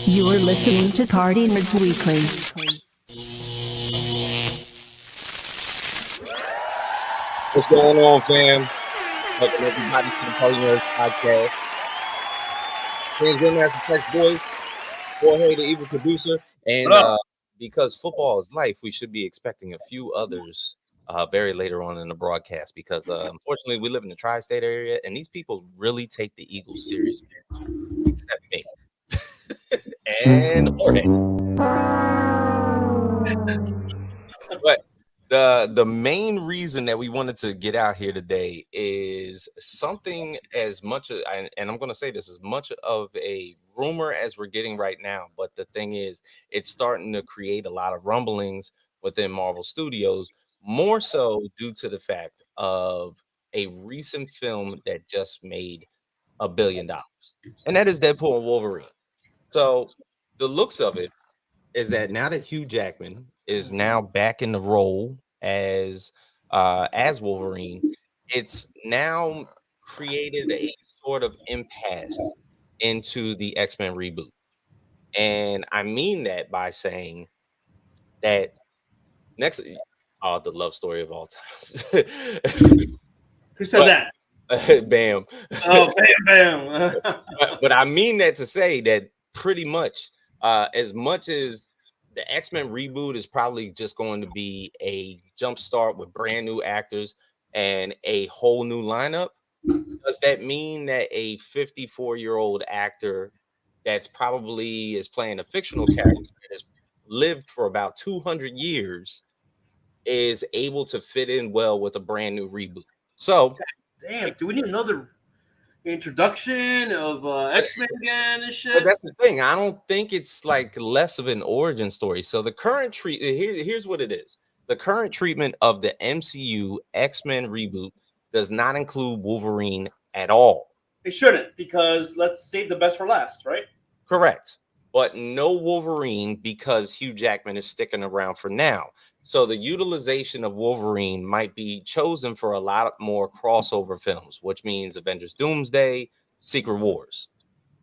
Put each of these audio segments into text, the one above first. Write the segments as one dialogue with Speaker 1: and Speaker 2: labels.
Speaker 1: You're listening to Partynerdz Weekly.
Speaker 2: What's going on, fam? Welcome everybody to the Partynerdz podcast. Grandmaster Flex Voice, Jorge, the evil producer, and because football is life, we should be expecting a few others very later on in the broadcast. Because unfortunately, we live in the tri-state area, and these people really take the Eagles seriously, except me and Jorge. But the main reason that we wanted to get out here today is something as much as, and I'm going to say this, as much of a rumor as we're getting right now. But the thing is, it's starting to create a lot of rumblings within Marvel Studios, more so due to the fact of a recent film that just made $1 billion, and that is Deadpool and Wolverine. So the looks of it is that now that Hugh Jackman is now back in the role as Wolverine, it's now created a sort of impasse into the X-Men reboot. And I mean that by saying that next, the love story of all time.
Speaker 3: Who said that?
Speaker 2: Bam.
Speaker 3: Oh, bam.
Speaker 2: but I mean that to say that pretty much as much as the X-Men reboot is probably just going to be a jump start with brand new actors and a whole new lineup, does that mean that a 54-year-old actor that's probably is playing a fictional character that has lived for about 200 years is able to fit in well with a brand new reboot? So,
Speaker 3: damn, do we need another introduction of X-Men again and shit?
Speaker 2: But that's the thing. I don't think it's like less of an origin story. So the current here's what it is. The current treatment of the MCU X-Men reboot does not include Wolverine at all.
Speaker 3: It shouldn't, because let's save the best for last, right?
Speaker 2: Correct. But no Wolverine because Hugh Jackman is sticking around for now. So the utilization of Wolverine might be chosen for a lot more crossover films, which means Avengers Doomsday, Secret Wars.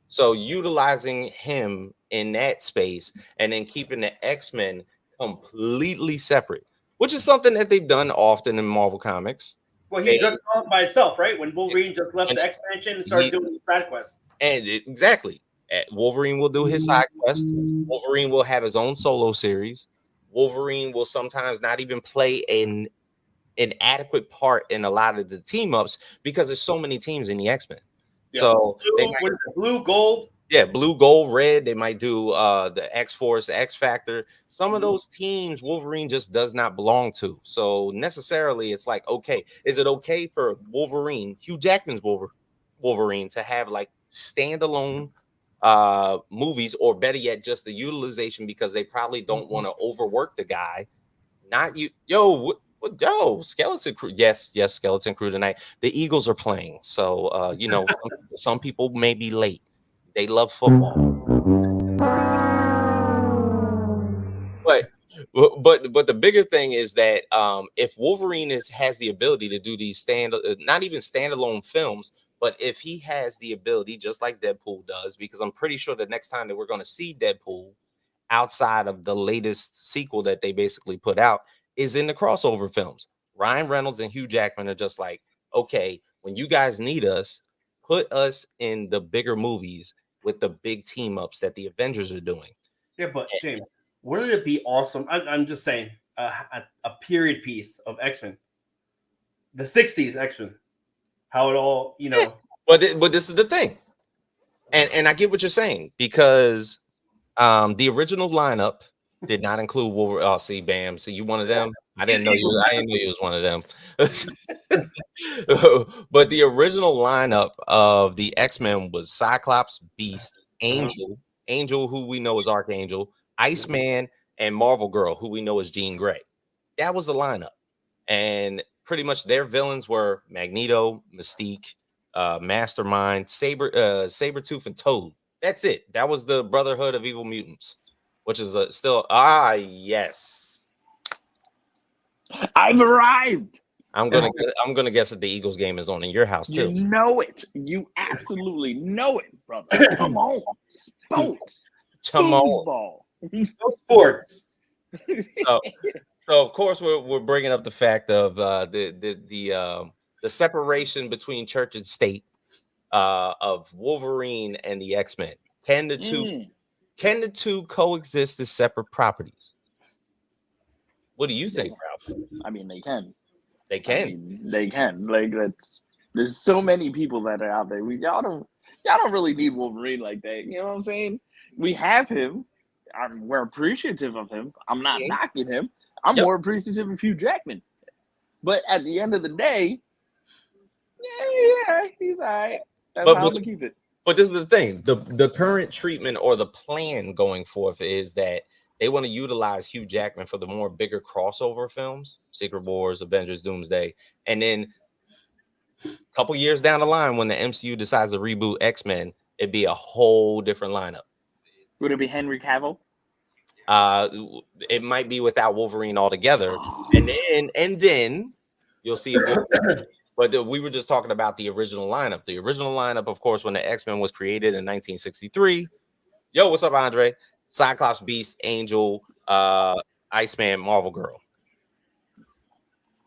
Speaker 2: So utilizing him in that space and then keeping the X-Men completely separate, which is something that they've done often in Marvel Comics.
Speaker 3: Well, he just off by itself, right? When Wolverine just left the X-Mansion and started doing the side quests.
Speaker 2: And exactly. Wolverine will do his side quest. Wolverine will have his own solo series. Wolverine will sometimes not even play an adequate part in a lot of the team ups because there's so many teams in the X-Men. Yeah. So
Speaker 3: blue, gold.
Speaker 2: Yeah, blue, gold, red. They might do the X-Force, X-Factor. Some of those teams Wolverine just does not belong to. So necessarily it's like, okay, is it okay for Wolverine, Hugh Jackman's Wolverine, to have like standalone movies, or better yet, just the utilization, because they probably don't want to overwork the guy. Not you, yo, Skeleton Crew. Yes, Skeleton Crew tonight. The Eagles are playing, so some people may be late. They love football, but the bigger thing is that if Wolverine has the ability to do these not even standalone films, but if he has the ability, just like Deadpool does, because I'm pretty sure the next time that we're going to see Deadpool outside of the latest sequel that they basically put out is in the crossover films. Ryan Reynolds and Hugh Jackman are just like, okay, when you guys need us, put us in the bigger movies with the big team ups that the Avengers are doing.
Speaker 3: Yeah, but James, wouldn't it be awesome? I'm just saying, a period piece of X-Men, the 60s X-Men, how it all,
Speaker 2: But this is the thing, and I get what you're saying, because the original lineup did not include Wolverine. Oh, see, bam, see, you one of them. I didn't know you was one of them. But the original lineup of the X-Men was Cyclops, Beast, Angel, who we know is Archangel, Iceman, and Marvel Girl, who we know is Jean Grey. That was the lineup, and pretty much their villains were Magneto, Mystique, Mastermind, Sabretooth, and Toad. That's it. That was the Brotherhood of Evil Mutants, which is still yes.
Speaker 4: I've arrived.
Speaker 2: I'm gonna guess that the Eagles game is on in your house too.
Speaker 4: You know it. You absolutely know it, brother. Come on, sports.
Speaker 2: Come on.
Speaker 4: Foosball.
Speaker 3: No sports.
Speaker 2: So of course we're bringing up the fact of the separation between church and state of Wolverine and the X-Men. Can the two coexist as separate properties? What do you think, Ralph?
Speaker 4: I mean, they can.
Speaker 2: They can.
Speaker 4: I mean, they can. Like there's so many people that are out there. Y'all don't really need Wolverine like that. You know what I'm saying? We have him. We're appreciative of him. I'm not knocking him. I'm more appreciative of Hugh Jackman. But at the end of the day, yeah, he's all right. That's how I'm gonna keep it.
Speaker 2: But this is the thing: the current treatment or the plan going forth is that they want to utilize Hugh Jackman for the more bigger crossover films, Secret Wars, Avengers, Doomsday, and then a couple years down the line, when the MCU decides to reboot X-Men, it'd be a whole different lineup.
Speaker 4: Would it be Henry Cavill?
Speaker 2: It might be without Wolverine altogether, and then you'll see. But we were just talking about the original lineup. The original lineup, of course, when the X-Men was created in 1963. Yo, what's up, Andre? Cyclops, Beast, Angel, Iceman, Marvel Girl.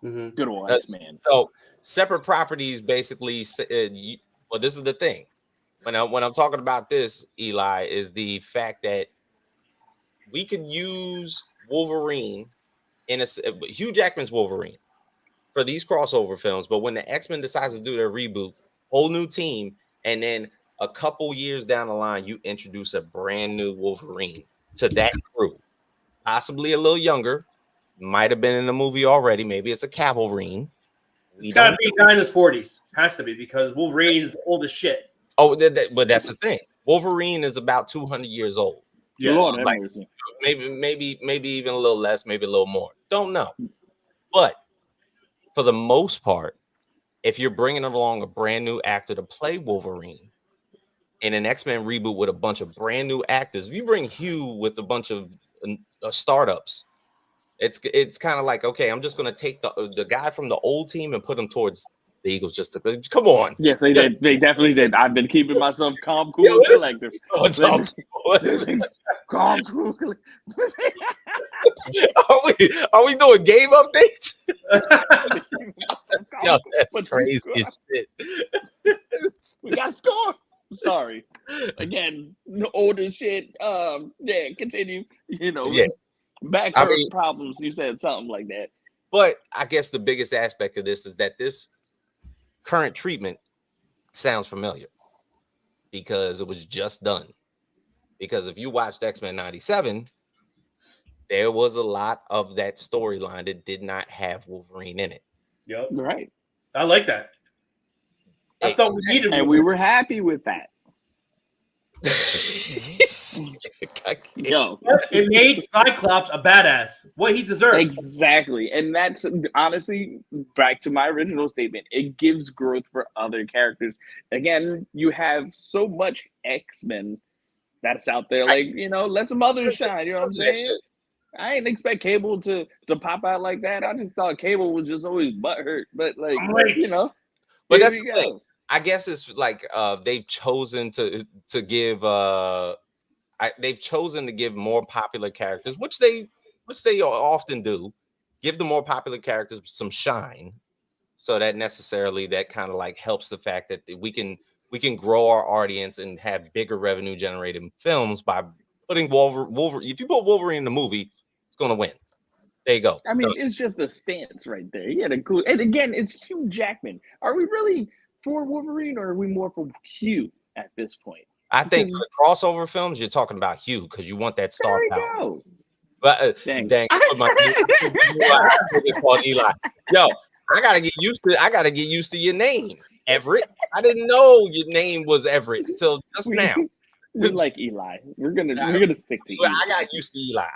Speaker 4: Good old Iceman.
Speaker 2: So separate properties, basically. Well, this is the thing. When I'm talking about this, Eli, is the fact that we could use Wolverine Hugh Jackman's Wolverine for these crossover films, but when the X-Men decides to do their reboot, whole new team, and then a couple years down the line, you introduce a brand new Wolverine to that crew, possibly a little younger, might have been in the movie already. Maybe it's a Cavalrine.
Speaker 3: It's got to be a guy in his 40s. Has to be, because Wolverine's old as shit.
Speaker 2: Oh, but that's the thing. Wolverine is about 200 years old.
Speaker 3: Yeah,
Speaker 4: Lord,
Speaker 2: maybe even a little less, maybe a little more. Don't know. But for the most part, if you're bringing along a brand new actor to play Wolverine in an X-Men reboot with a bunch of brand new actors, if you bring Hugh with a bunch of startups, it's kind of like, okay, I'm just going to take the guy from the old team and put him towards the Eagles. Just to come on.
Speaker 4: Yes, they did. They definitely did. I've been keeping myself calm, cool, and collective. Calm, cool.
Speaker 2: Are we doing game updates? Yo, that's crazy as shit.
Speaker 4: We got to score. Sorry. Again, older shit. Yeah, continue. Back problems. You said something like that.
Speaker 2: But I guess the biggest aspect of this is that this current treatment sounds familiar because it was just done. Because if you watched X-Men 97, there was a lot of that storyline that did not have Wolverine in it.
Speaker 3: Yep.
Speaker 4: Right.
Speaker 3: I like that. I thought we needed
Speaker 4: and we were happy with that. Yo,
Speaker 3: it made Cyclops a badass. What he deserves.
Speaker 4: Exactly. And that's honestly back to my original statement. It gives growth for other characters. Again, you have so much X-Men that's out there. Like, let some others shine. You know what I'm saying? I didn't expect Cable to pop out like that. I just thought Cable was just always butthurt. But
Speaker 2: But that's the thing. I guess it's like they've chosen to give they've chosen to give more popular characters, which they often do, give the more popular characters some shine, so that necessarily that kind of like helps the fact that we can grow our audience and have bigger revenue generating films by putting Wolverine. If you put Wolverine in the movie, it's gonna win. There you go.
Speaker 4: I mean, it's just a stance right there. He had a cool, and again, it's Hugh Jackman. Are we really for Wolverine, or are we more for Hugh at this point?
Speaker 2: I think for the crossover films, you're talking about Hugh because you want that star power. But dang, Eli. Yo, I gotta get used to your name, Everett. I didn't know your name was Everett until just now.
Speaker 4: We like Eli. We're gonna stick to Eli.
Speaker 2: I got used to Eli.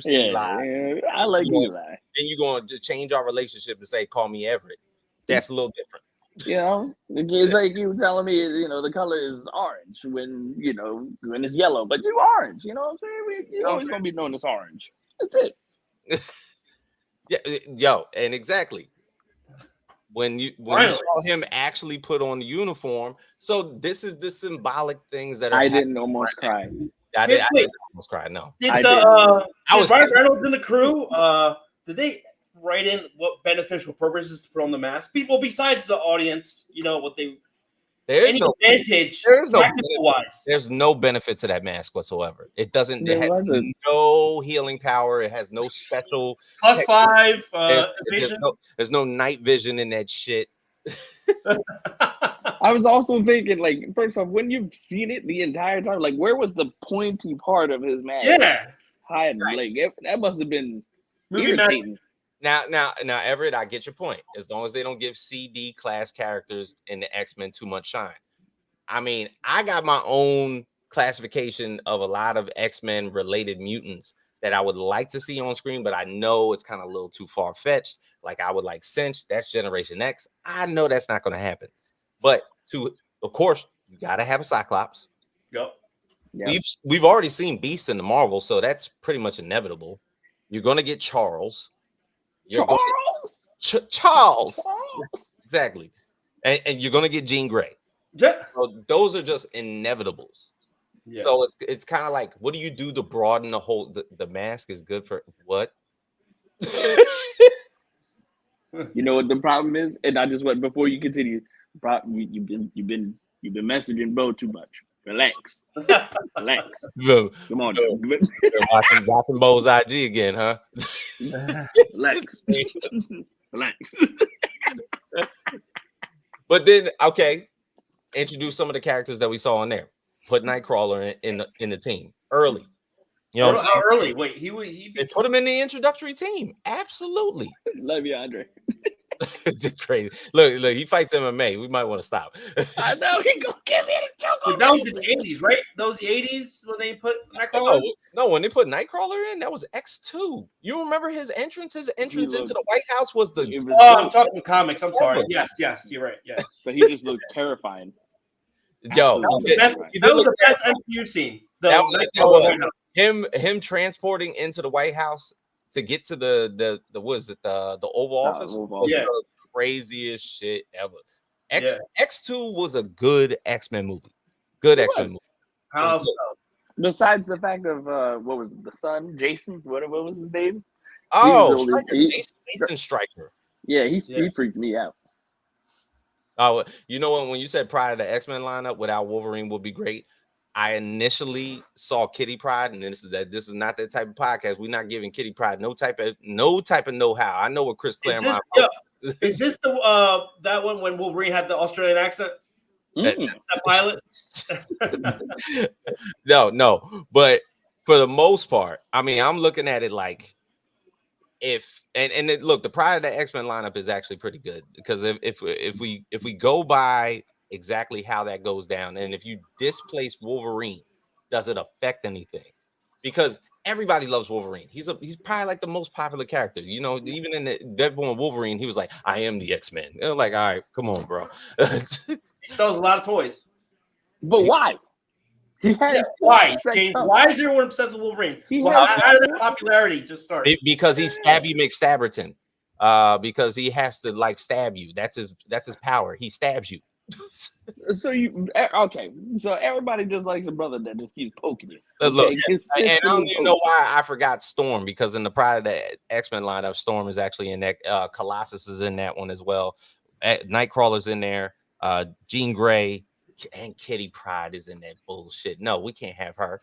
Speaker 2: Eli.
Speaker 4: Yeah, I like Eli.
Speaker 2: Then you're going to change our relationship and say, call me Everett. That's a little different.
Speaker 4: It's like you telling me, the color is orange when it's yellow, but you orange. You know what I'm saying? You're always gonna be known as orange. That's it.
Speaker 2: Yo, and exactly. When you saw him actually put on the uniform, so this is the symbolic things that are
Speaker 4: I didn't almost cry.
Speaker 2: I almost cried. No,
Speaker 3: Did
Speaker 4: I
Speaker 3: Ryan Reynolds and the crew? Did they write in what beneficial purposes to put on the mask? People besides the audience, what they.
Speaker 2: There's no
Speaker 3: advantage.
Speaker 2: There's no benefit to that mask whatsoever. It doesn't. It has no healing power. It has no special
Speaker 3: +5.
Speaker 2: There's no night vision in that shit.
Speaker 4: I was also thinking, like, first off, when you've seen it the entire time, like, where was the pointy part of his mask?
Speaker 3: Yeah,
Speaker 4: hiding. Like, that must have been irritating.
Speaker 2: Now, Everett, I get your point. As long as they don't give CD class characters in the X-Men too much shine. I mean, I got my own classification of a lot of X-Men related mutants that I would like to see on screen, but I know it's kind of a little too far-fetched. Like I would like Cinch, that's Generation X. I know that's not going to happen. But of course, you got to have a Cyclops.
Speaker 3: Yep.
Speaker 2: We've already seen Beast in the Marvel, so that's pretty much inevitable. You're going to get Charles. Charles. Exactly. And you're going to get Jean Grey.
Speaker 3: Yeah.
Speaker 2: So those are just inevitables. Yeah. So it's kind of like, what do you do to broaden the whole? The mask is good for what?
Speaker 4: You know what the problem is, and I just went before you continue. You've been messaging Bo too much. Relax. Come on.
Speaker 2: Watching Bo's IG again, huh?
Speaker 4: Relax.
Speaker 2: But then, okay, introduce some of the characters that we saw in there. Put Nightcrawler in the team early. You know what I'm saying?
Speaker 3: Early. Wait, he
Speaker 2: put him in the introductory team. Absolutely.
Speaker 4: Love you, Andre.
Speaker 2: It's crazy. Look, he fights MMA. We might want to stop.
Speaker 4: I know he gonna give me a choke.
Speaker 3: That was in the 80s, right? Those the 80s when they put Nightcrawler.
Speaker 2: No, when they put Nightcrawler in, that was X2. You remember his entrance? His entrance into the White House was the.
Speaker 3: I'm talking comics. I'm sorry. Yes, you're right. Yes,
Speaker 4: but he just looked terrifying.
Speaker 2: Yo,
Speaker 3: that was the best MCU scene.
Speaker 2: Him transporting into the White House to get to the what is it, the Oval Office? Was the craziest shit ever. X2 was a good X-Men movie. Good X-Men movie.
Speaker 3: How so?
Speaker 4: Besides the fact of what was it, the son, Jason? What was his name?
Speaker 2: Oh, Jason Stryker.
Speaker 4: Yeah, he freaked me out.
Speaker 2: Oh, you know what? When you said Pride of the X-Men lineup without Wolverine would be great. I initially saw Kitty Pryde, and this is not that type of podcast. We're not giving Kitty Pryde no type of know-how. I know what Chris Claremont.
Speaker 3: Is this the that one when Wolverine had the Australian accent? That pilot?
Speaker 2: No. But for the most part, I mean, I'm looking at it like look, the Pride of the X-Men lineup is actually pretty good because if we go by exactly how that goes down, and if you displace Wolverine, does it affect anything? Because everybody loves Wolverine. He's probably like the most popular character. You know, even in the Deadpool and Wolverine, he was like, "I am the X-Men." Like, all right, come on, bro.
Speaker 3: He sells a lot of toys,
Speaker 4: but why?
Speaker 3: Why, James? Why is everyone obsessed with Wolverine? How did that popularity just start?
Speaker 2: Because he's Stabby McStabberton. Because he has to like stab you. That's his power. He stabs you.
Speaker 4: So everybody just likes a brother that just keeps poking you.
Speaker 2: Look, and I don't even know why I forgot Storm, because in the Pride of the X-Men lineup, Storm is actually in that. Colossus is in that one as well. Nightcrawler's in there. Jean Grey and Kitty Pryde is in that bullshit. No, we can't have her.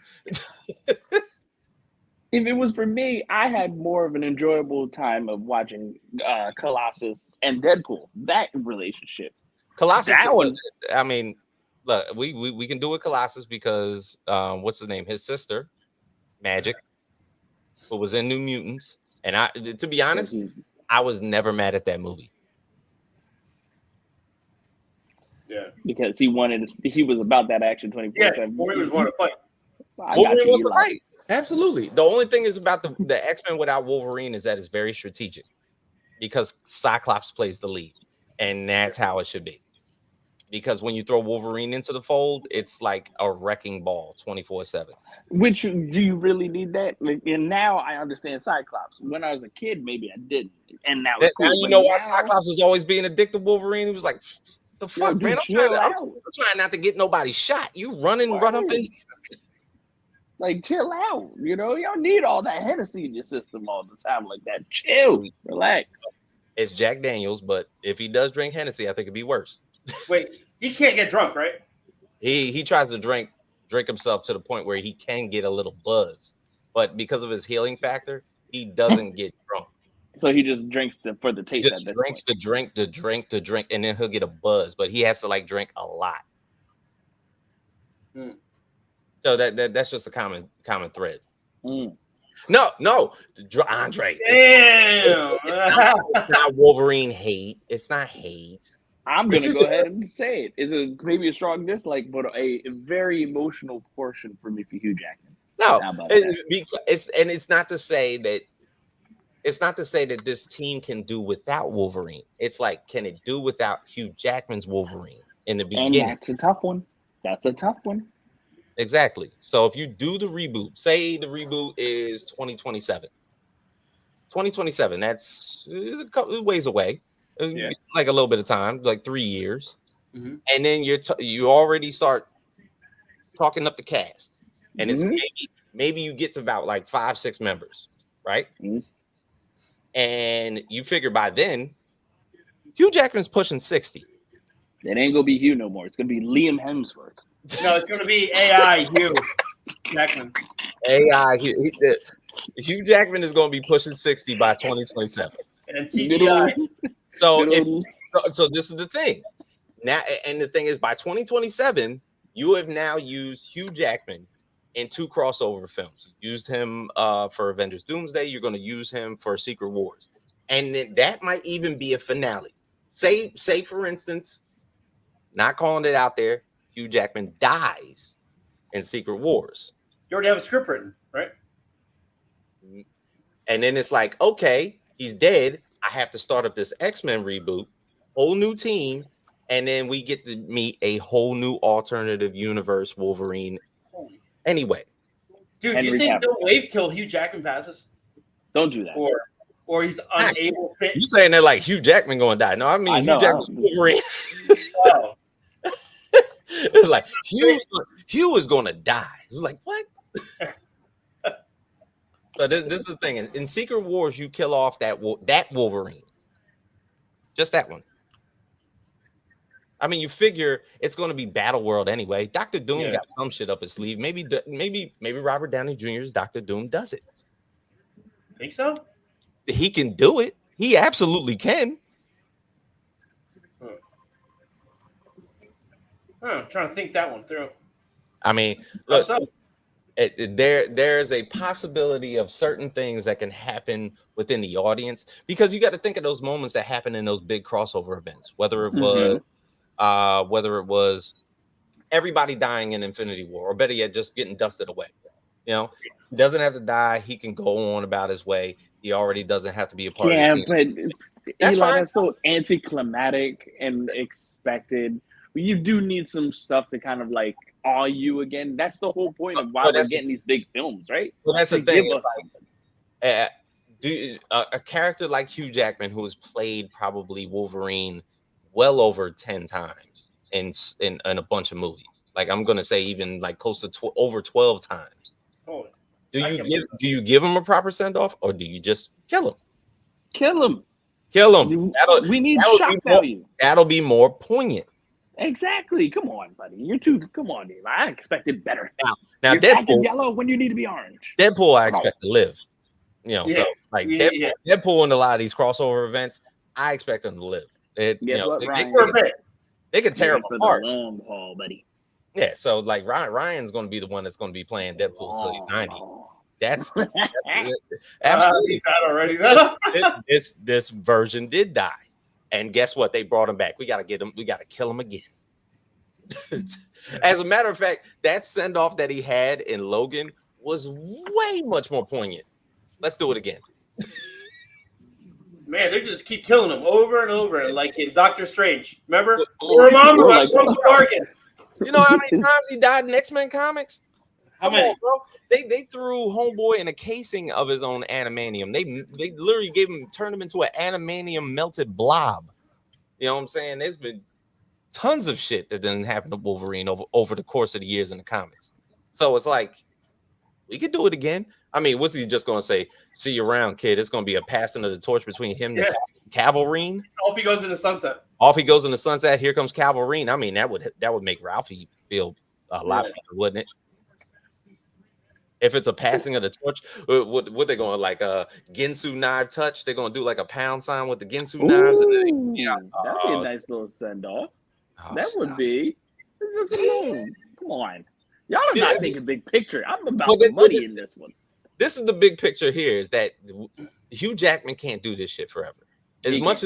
Speaker 4: If it was for me, I had more of an enjoyable time of watching Colossus and Deadpool. That relationship.
Speaker 2: Colossus. That one. I mean, look, we can do it Colossus because what's his name? His sister, Magic, who was in New Mutants, and to be honest, I was never mad at that movie.
Speaker 3: Yeah,
Speaker 4: because he was about that action 24/7.
Speaker 3: Yeah, Wolverine wanted to fight.
Speaker 2: Wolverine wants to fight. Absolutely. The only thing is about the X-Men without Wolverine is that it's very strategic because Cyclops plays the lead, and that's how it should be. Because when you throw Wolverine into the fold, it's like a wrecking ball 24/7.
Speaker 4: Which, do you really need that? And now I understand Cyclops. When I was a kid, maybe I didn't. And now it's cool.
Speaker 2: Now you know why Cyclops was always being addicted to Wolverine. He was like, the fuck, man? I'm trying not to get nobody shot. You run up in.
Speaker 4: Like, chill out. You know, you don't need all that Hennessy in your system all the time like that. Chill, relax.
Speaker 2: It's Jack Daniels, but if he does drink Hennessy, I think it'd be worse.
Speaker 3: Wait, he can't get drunk, right?
Speaker 2: He tries to drink himself to the point where he can get a little buzz, but because of his healing factor, he doesn't get drunk.
Speaker 4: So he just drinks for the taste.
Speaker 2: Just drinks the drink, and then he'll get a buzz, but he has to like drink a lot. So that's just a common thread. No, Andre.
Speaker 3: Damn.
Speaker 2: It's not Wolverine hate. It's not hate.
Speaker 4: I'm gonna go ahead and say it. It's maybe a strong dislike, but a very emotional portion for me for Hugh Jackman.
Speaker 2: No, it's not to say that. It's not to say that this team can do without Wolverine. It's like, can it do without Hugh Jackman's Wolverine in the beginning?
Speaker 4: And that's a tough one.
Speaker 2: Exactly. So if you do the reboot, say the reboot is 2027. 2027, that's a couple ways away. Like a little bit of time, like 3 years. And then you already start talking up the cast. And it's maybe you get to about like 5-6 members, right? And you figure by then, Hugh Jackman's pushing 60.
Speaker 4: It ain't gonna be Hugh no more. It's gonna be Liam Hemsworth.
Speaker 3: No, it's gonna be AI Hugh Jackman.
Speaker 2: AI Hugh Jackman is gonna be pushing 60 by 2027.
Speaker 3: And CGI.
Speaker 2: So this is the thing. Now, and the thing is, by 2027, you have now used Hugh Jackman in 2 crossover films. You used him for Avengers Doomsday. You're going to use him for Secret Wars. And then that might even be a finale. Say, for instance, not calling it out there, Hugh Jackman dies in Secret Wars.
Speaker 3: You already have a script written, right?
Speaker 2: And then it's like, okay, he's dead. I have to start up this X-Men reboot, whole new team, and then we get to meet a whole new alternative universe Wolverine. Anyway,
Speaker 3: dude, do you think they'll wait till Hugh Jackman passes?
Speaker 4: Don't do that.
Speaker 3: Or he's unable to.
Speaker 2: You saying that like Hugh Jackman going to die? No, I mean Hugh Jackman's Wolverine.
Speaker 3: Wow.
Speaker 2: It's like Hugh is going to die. It was like, what? So this is the thing. In Secret Wars, you kill off that Wolverine, just that one. I mean, you figure it's going to be Battle World anyway. Dr. Doom got some shit up his sleeve. Maybe Robert Downey Jr.'s Dr. Doom does it.
Speaker 3: Think so?
Speaker 2: He can do it. He absolutely can.
Speaker 3: I'm trying to think that one through.
Speaker 2: I mean, look, there's a possibility of certain things that can happen within the audience, because you got to think of those moments that happen in those big crossover events, whether it was everybody dying in Infinity War, or better yet, just getting dusted away. You know, he doesn't have to die. He can go on about his way. He already doesn't have to be a part of the team.
Speaker 4: But that's so anticlimactic and expected. You do need some stuff to kind of like awe you again. That's the whole point of why we're getting these big films, right?
Speaker 2: Well, that's the thing. A character like Hugh Jackman, who has played probably Wolverine well over 10 times in a bunch of movies. Like, I'm gonna say even like close to over 12 times. Do you give him a proper send off, or do you just kill him?
Speaker 4: Kill him. We need shock value.
Speaker 2: That'll be more poignant.
Speaker 4: Exactly. Come on, buddy. Come on, Dave. I expected better.
Speaker 2: Now
Speaker 4: you're
Speaker 2: Deadpool
Speaker 4: yellow when you need to be orange.
Speaker 2: Deadpool, I expect to live. You know, so like Deadpool in a lot of these crossover events, I expect them to live. They can tear them apart.
Speaker 4: The long haul, buddy.
Speaker 2: Yeah, so like Ryan's going to be the one that's going to be playing Deadpool until he's 90. That's absolutely
Speaker 3: already.
Speaker 2: This version did die, and guess what? They brought him back. We got to get him. We got to kill him again. As a matter of fact, that send off that he had in Logan was way much more poignant. Let's do it again.
Speaker 3: Man, they just keep killing him over and over, like in Doctor Strange. Remember?
Speaker 2: You know how many times he died in X-Men comics?
Speaker 3: How many?
Speaker 2: On, bro. They threw Homeboy in a casing of his own animanium. They literally turned him into an animanium melted blob. You know what I'm saying? There's been tons of shit that doesn't happen to Wolverine over the course of the years in the comics. So it's like, We could do it again. I mean, what's he just gonna say? See you around, kid. It's gonna be a passing of the torch between him and Cavalrine.
Speaker 3: Off he goes in the sunset.
Speaker 2: Off he goes in the sunset. Here comes Cavalrine. I mean, that would make Ralphie feel a lot better, wouldn't it? If it's a passing of the torch, what they going like a Ginsu knife touch? They're gonna do like a pound sign with the Ginsu knives. And then,
Speaker 4: that'd be a nice little send off. That would be. It's just alone. Come on, y'all are not thinking big picture. I'm about the money in this one.
Speaker 2: This is the big picture here: is that Hugh Jackman can't do this shit forever. As much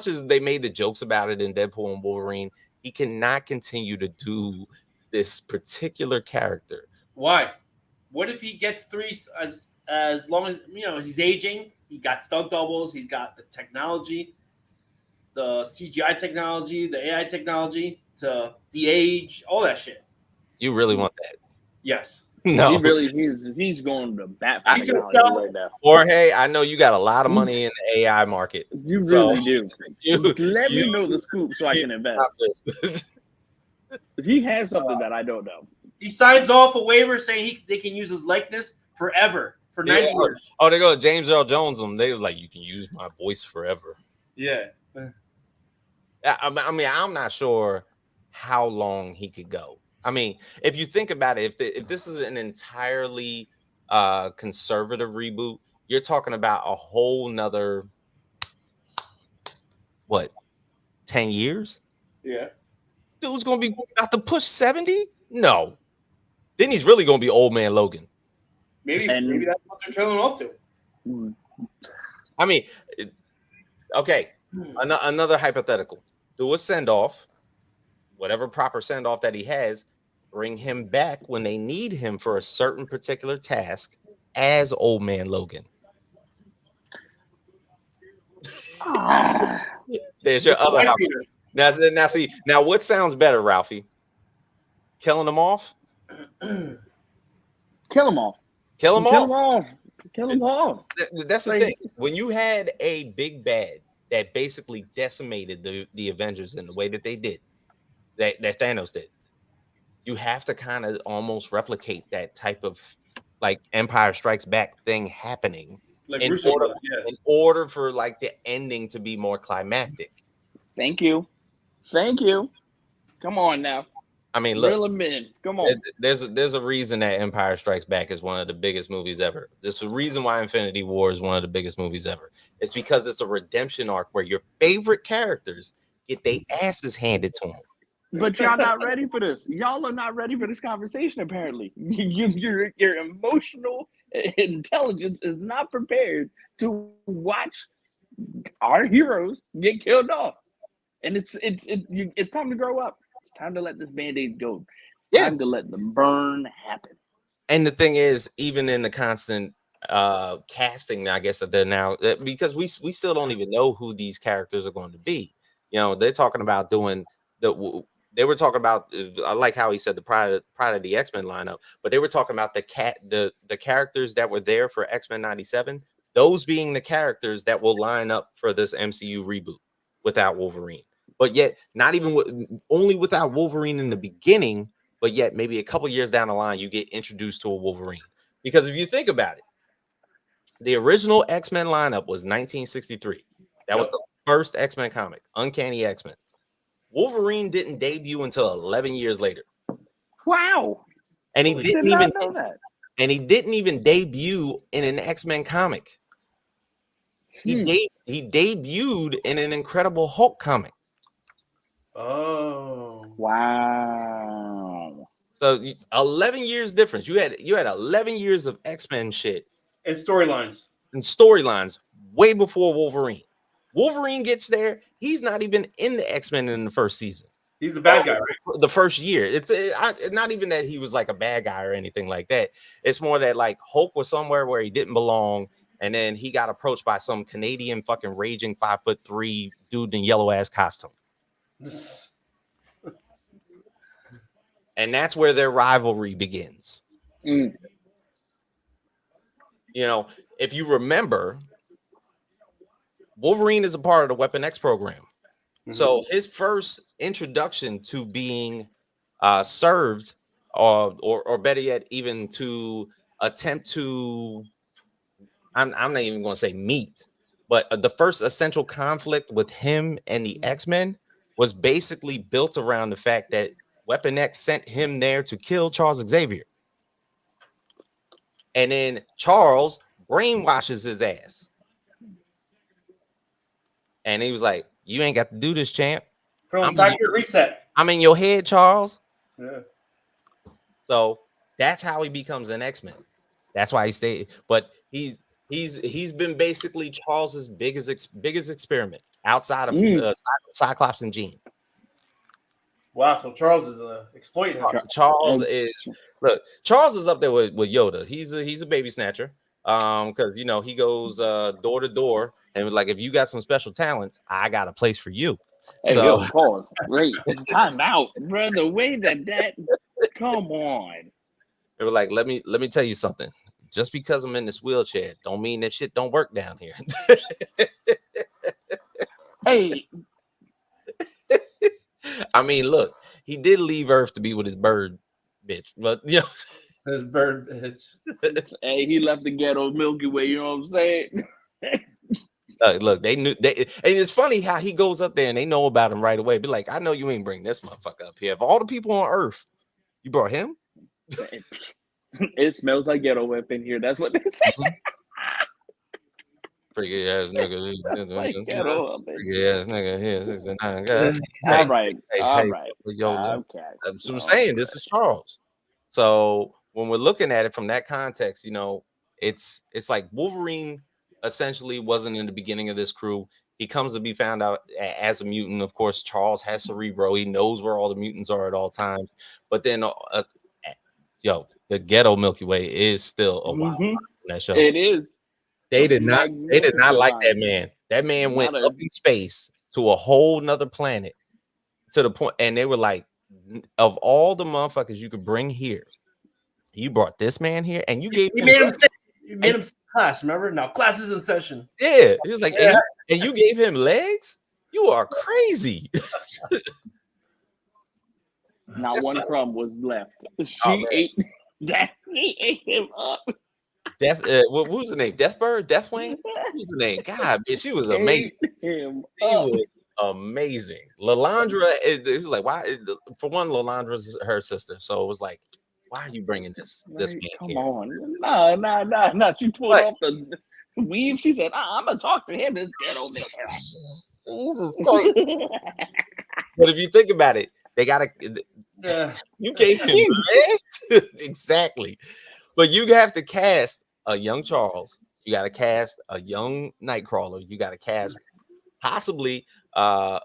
Speaker 2: as they made the jokes about it in Deadpool and Wolverine, he cannot continue to do this particular character.
Speaker 3: Why? What if he gets 3 as long as he's aging? He got stunt doubles. He's got the technology, the CGI technology, the AI technology to de-age, all that shit.
Speaker 2: You really want that?
Speaker 3: Yes.
Speaker 2: No.
Speaker 4: He's going to bat for technology right now.
Speaker 2: Jorge, I know you got a lot of money in the AI market.
Speaker 4: You really do. Let me know the scoop so I can invest. He has something that I don't know.
Speaker 3: He signs off a waiver saying they can use his likeness forever for 90 years.
Speaker 2: Oh, they go James Earl Jones them. They was like, you can use my voice forever.
Speaker 3: Yeah.
Speaker 2: I mean, I'm not sure how long he could go. I mean, if you think about it, if this is an entirely conservative reboot, you're talking about a whole nother 10 years?
Speaker 3: Yeah.
Speaker 2: Dude's gonna be about to push 70? No. Then he's really gonna be old man Logan.
Speaker 3: Maybe that's what they're trailing off to.
Speaker 2: I mean, okay. Another hypothetical. Do a send off, whatever proper send off that he has. Bring him back when they need him for a certain particular task as old man Logan. There's your other option. Now what sounds better, Ralphie? Killing them off?
Speaker 4: Kill them off.
Speaker 2: Kill them off.
Speaker 4: Kill them off.
Speaker 2: That's the thing. When you had a big bad that basically decimated the Avengers in the way that they did, that Thanos did, you have to kind of almost replicate that type of like Empire Strikes Back thing happening in order for like the ending to be more climactic.
Speaker 4: Thank you. Come on now.
Speaker 2: I mean, look,
Speaker 4: reel 'em in. Come on.
Speaker 2: There's a reason that Empire Strikes Back is one of the biggest movies ever. There's a reason why Infinity War is one of the biggest movies ever. It's because it's a redemption arc where your favorite characters get their asses handed to them.
Speaker 4: But y'all not ready for this. Y'all are not ready for this conversation, apparently. Your emotional intelligence is not prepared to watch our heroes get killed off. And it's time to grow up. It's time to let this Band-Aid go. It's time to let the burn happen.
Speaker 2: And the thing is, even in the constant casting, I guess that they're now, because we still don't even know who these characters are going to be. They're talking about doing they were talking about, I like how he said the Pride of the X-Men lineup, but they were talking about the characters that were there for X-Men 97, those being the characters that will line up for this MCU reboot without Wolverine. But yet, not even only without Wolverine in the beginning, but yet maybe a couple years down the line, you get introduced to a Wolverine. Because if you think about it, the original X-Men lineup was 1963. That was the first X-Men comic, Uncanny X-Men. Wolverine didn't debut until 11 years later.
Speaker 4: Wow.
Speaker 2: And he didn't even know that. And he didn't even debut in an X-Men comic. He debuted in an Incredible Hulk comic.
Speaker 3: Oh.
Speaker 4: Wow.
Speaker 2: So 11 years difference. You had 11 years of X-Men shit.
Speaker 3: And storylines.
Speaker 2: Way before Wolverine. Wolverine gets there. He's not even in the X-Men in the first season.
Speaker 3: He's the bad guy, right?
Speaker 2: The first year. It's not even that he was like a bad guy or anything like that. It's more that like Hulk was somewhere where he didn't belong, and then he got approached by some Canadian fucking raging 5'3" dude in yellow ass costume. And that's where their rivalry begins. If you remember, Wolverine is a part of the Weapon X program. So his first introduction to being served, or better yet, even to attempt to, I'm not even going to say meet, but the first essential conflict with him and the X-Men was basically built around the fact that Weapon X sent him there to kill Charles Xavier. And then Charles brainwashes his ass. And he was like, you ain't got to do this, champ.
Speaker 3: Factory reset.
Speaker 2: I'm in your head, Charles.
Speaker 3: Yeah.
Speaker 2: So that's how he becomes an X-Men. That's why he stayed. But he's been basically Charles's biggest experiment outside of Cyclops and Jean.
Speaker 3: Wow, so Charles is exploiting him.
Speaker 2: Charles is up there with Yoda. He's a baby snatcher. Because you know he goes door to door and was like, if you got some special talents, I got a place for you.
Speaker 4: Hey,
Speaker 2: so,
Speaker 4: yo, pause. Wait, time out, bro. The way that come on.
Speaker 2: They were like, let me tell you something. Just because I'm in this wheelchair, don't mean that shit don't work down here.
Speaker 4: Hey.
Speaker 2: I mean, look, he did leave Earth to be with his bird bitch, but you know,
Speaker 3: his bird bitch.
Speaker 4: Hey, he left the ghetto Milky Way. You know what I'm saying?
Speaker 2: Look, they knew. And it's funny how he goes up there and they know about him right away. Be like, I know you ain't bring this motherfucker up here. Of all the people on Earth, you brought him.
Speaker 4: It smells like ghetto up in here. That's what they say.
Speaker 2: Freaky ass nigga.
Speaker 4: Freaky
Speaker 2: ass nigga here, 69. God.
Speaker 4: All right.
Speaker 2: Yo,
Speaker 4: okay.
Speaker 2: I'm saying this is Charles. So when we're looking at it from that context, you know, it's like Wolverine essentially wasn't in the beginning of this crew. He comes to be found out as a mutant. Of course, Charles has Cerebro. He knows where all the mutants are at all times. But then, the ghetto Milky Way is still a wild in that show.
Speaker 4: It is.
Speaker 2: They did not like that man. That man went up in space to a whole nother planet to the point, and they were like, of all the motherfuckers you could bring here, you brought this man here, and you made
Speaker 3: him class. Remember? Now class is in session.
Speaker 2: Yeah, he was like, and you gave him legs. You are crazy.
Speaker 4: Not one crumb was left. She ate that. He ate him up.
Speaker 2: What was the name? Deathbird? Deathwing? What was the name? God, man, she was amazing. She was amazing. Lalandra, it was like, why? For one, Lalandra's her sister, so it was like, why are you bringing this man?
Speaker 4: Come
Speaker 2: here?
Speaker 4: on, nah. She pulled off the weave. She said, I'm gonna talk to him. This ghetto man.
Speaker 2: Jesus Christ. But if you think about it, they gotta. You gave him legs? Exactly. But you have to cast a young Charles. You got to cast a young Nightcrawler. You got to cast possibly a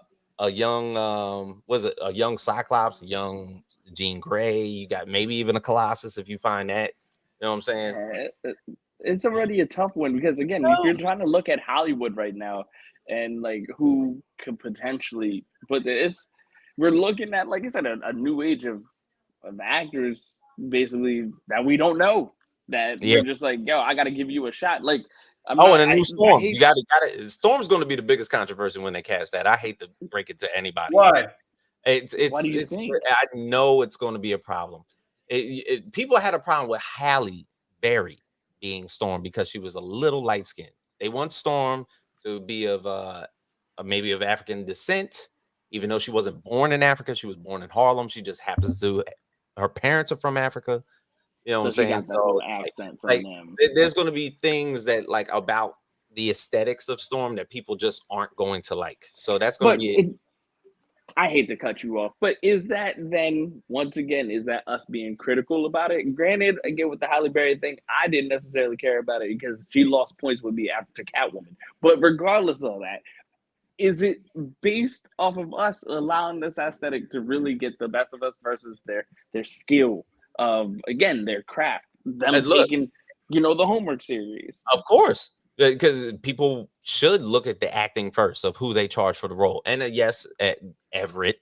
Speaker 2: young a young Cyclops, a young Jean Grey. You got maybe even a Colossus if you find that. You know what I'm saying?
Speaker 4: It's already a tough one because again, you're trying to look at Hollywood right now and like who could potentially. But we're looking at, like I said, a new age of actors. Basically, that we don't know, that we're just like, yo, I got to give you a shot. Like,
Speaker 2: and a new Storm. You got it. Storm's going to be the biggest controversy when they cast that. I hate to break it to anybody.
Speaker 3: Why?
Speaker 4: Why do you think?
Speaker 2: I know it's going to be a problem. People had a problem with Halle Berry being Storm because she was a little light skinned. They want Storm to be of maybe of African descent, even though she wasn't born in Africa. She was born in Harlem. She just happens to. Her parents are from Africa. You know what I'm saying? So accent from them. There's going to be things that like about the aesthetics of Storm that people just aren't going to like. So that's going to be it.
Speaker 4: I hate to cut you off, but is that then once again, is that us being critical about it? Granted, again with the Halle Berry thing, I didn't necessarily care about it because she lost points with the after Catwoman. But regardless of that, is it based off of us allowing this aesthetic to really get the best of us versus their skill of, again, their craft? Them taking, the homework series.
Speaker 2: Of course, because people should look at the acting first of who they charge for the role. And yes, at Everett,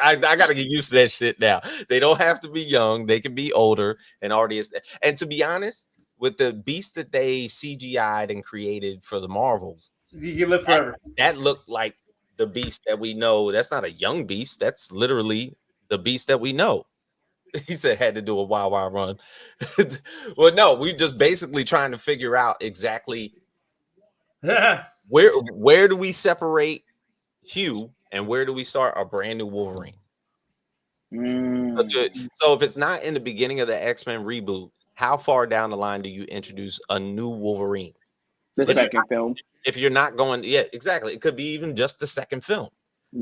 Speaker 2: I got to get used to that shit now. They don't have to be young. They can be older and already. And to be honest, with the beast that they CGI'd and created for the Marvels,
Speaker 3: you can live forever.
Speaker 2: That looked like the beast that we know. That's not a young beast. That's literally the beast that we know. He said had to do a wild run. Well, no, we just basically trying to figure out exactly where do we separate Hugh and where do we start a brand new Wolverine? So if it's not in the beginning of the X-Men reboot, how far down the line do you introduce a new Wolverine?
Speaker 4: The second film.
Speaker 2: If you're not going, yeah, exactly. It could be even just the second film.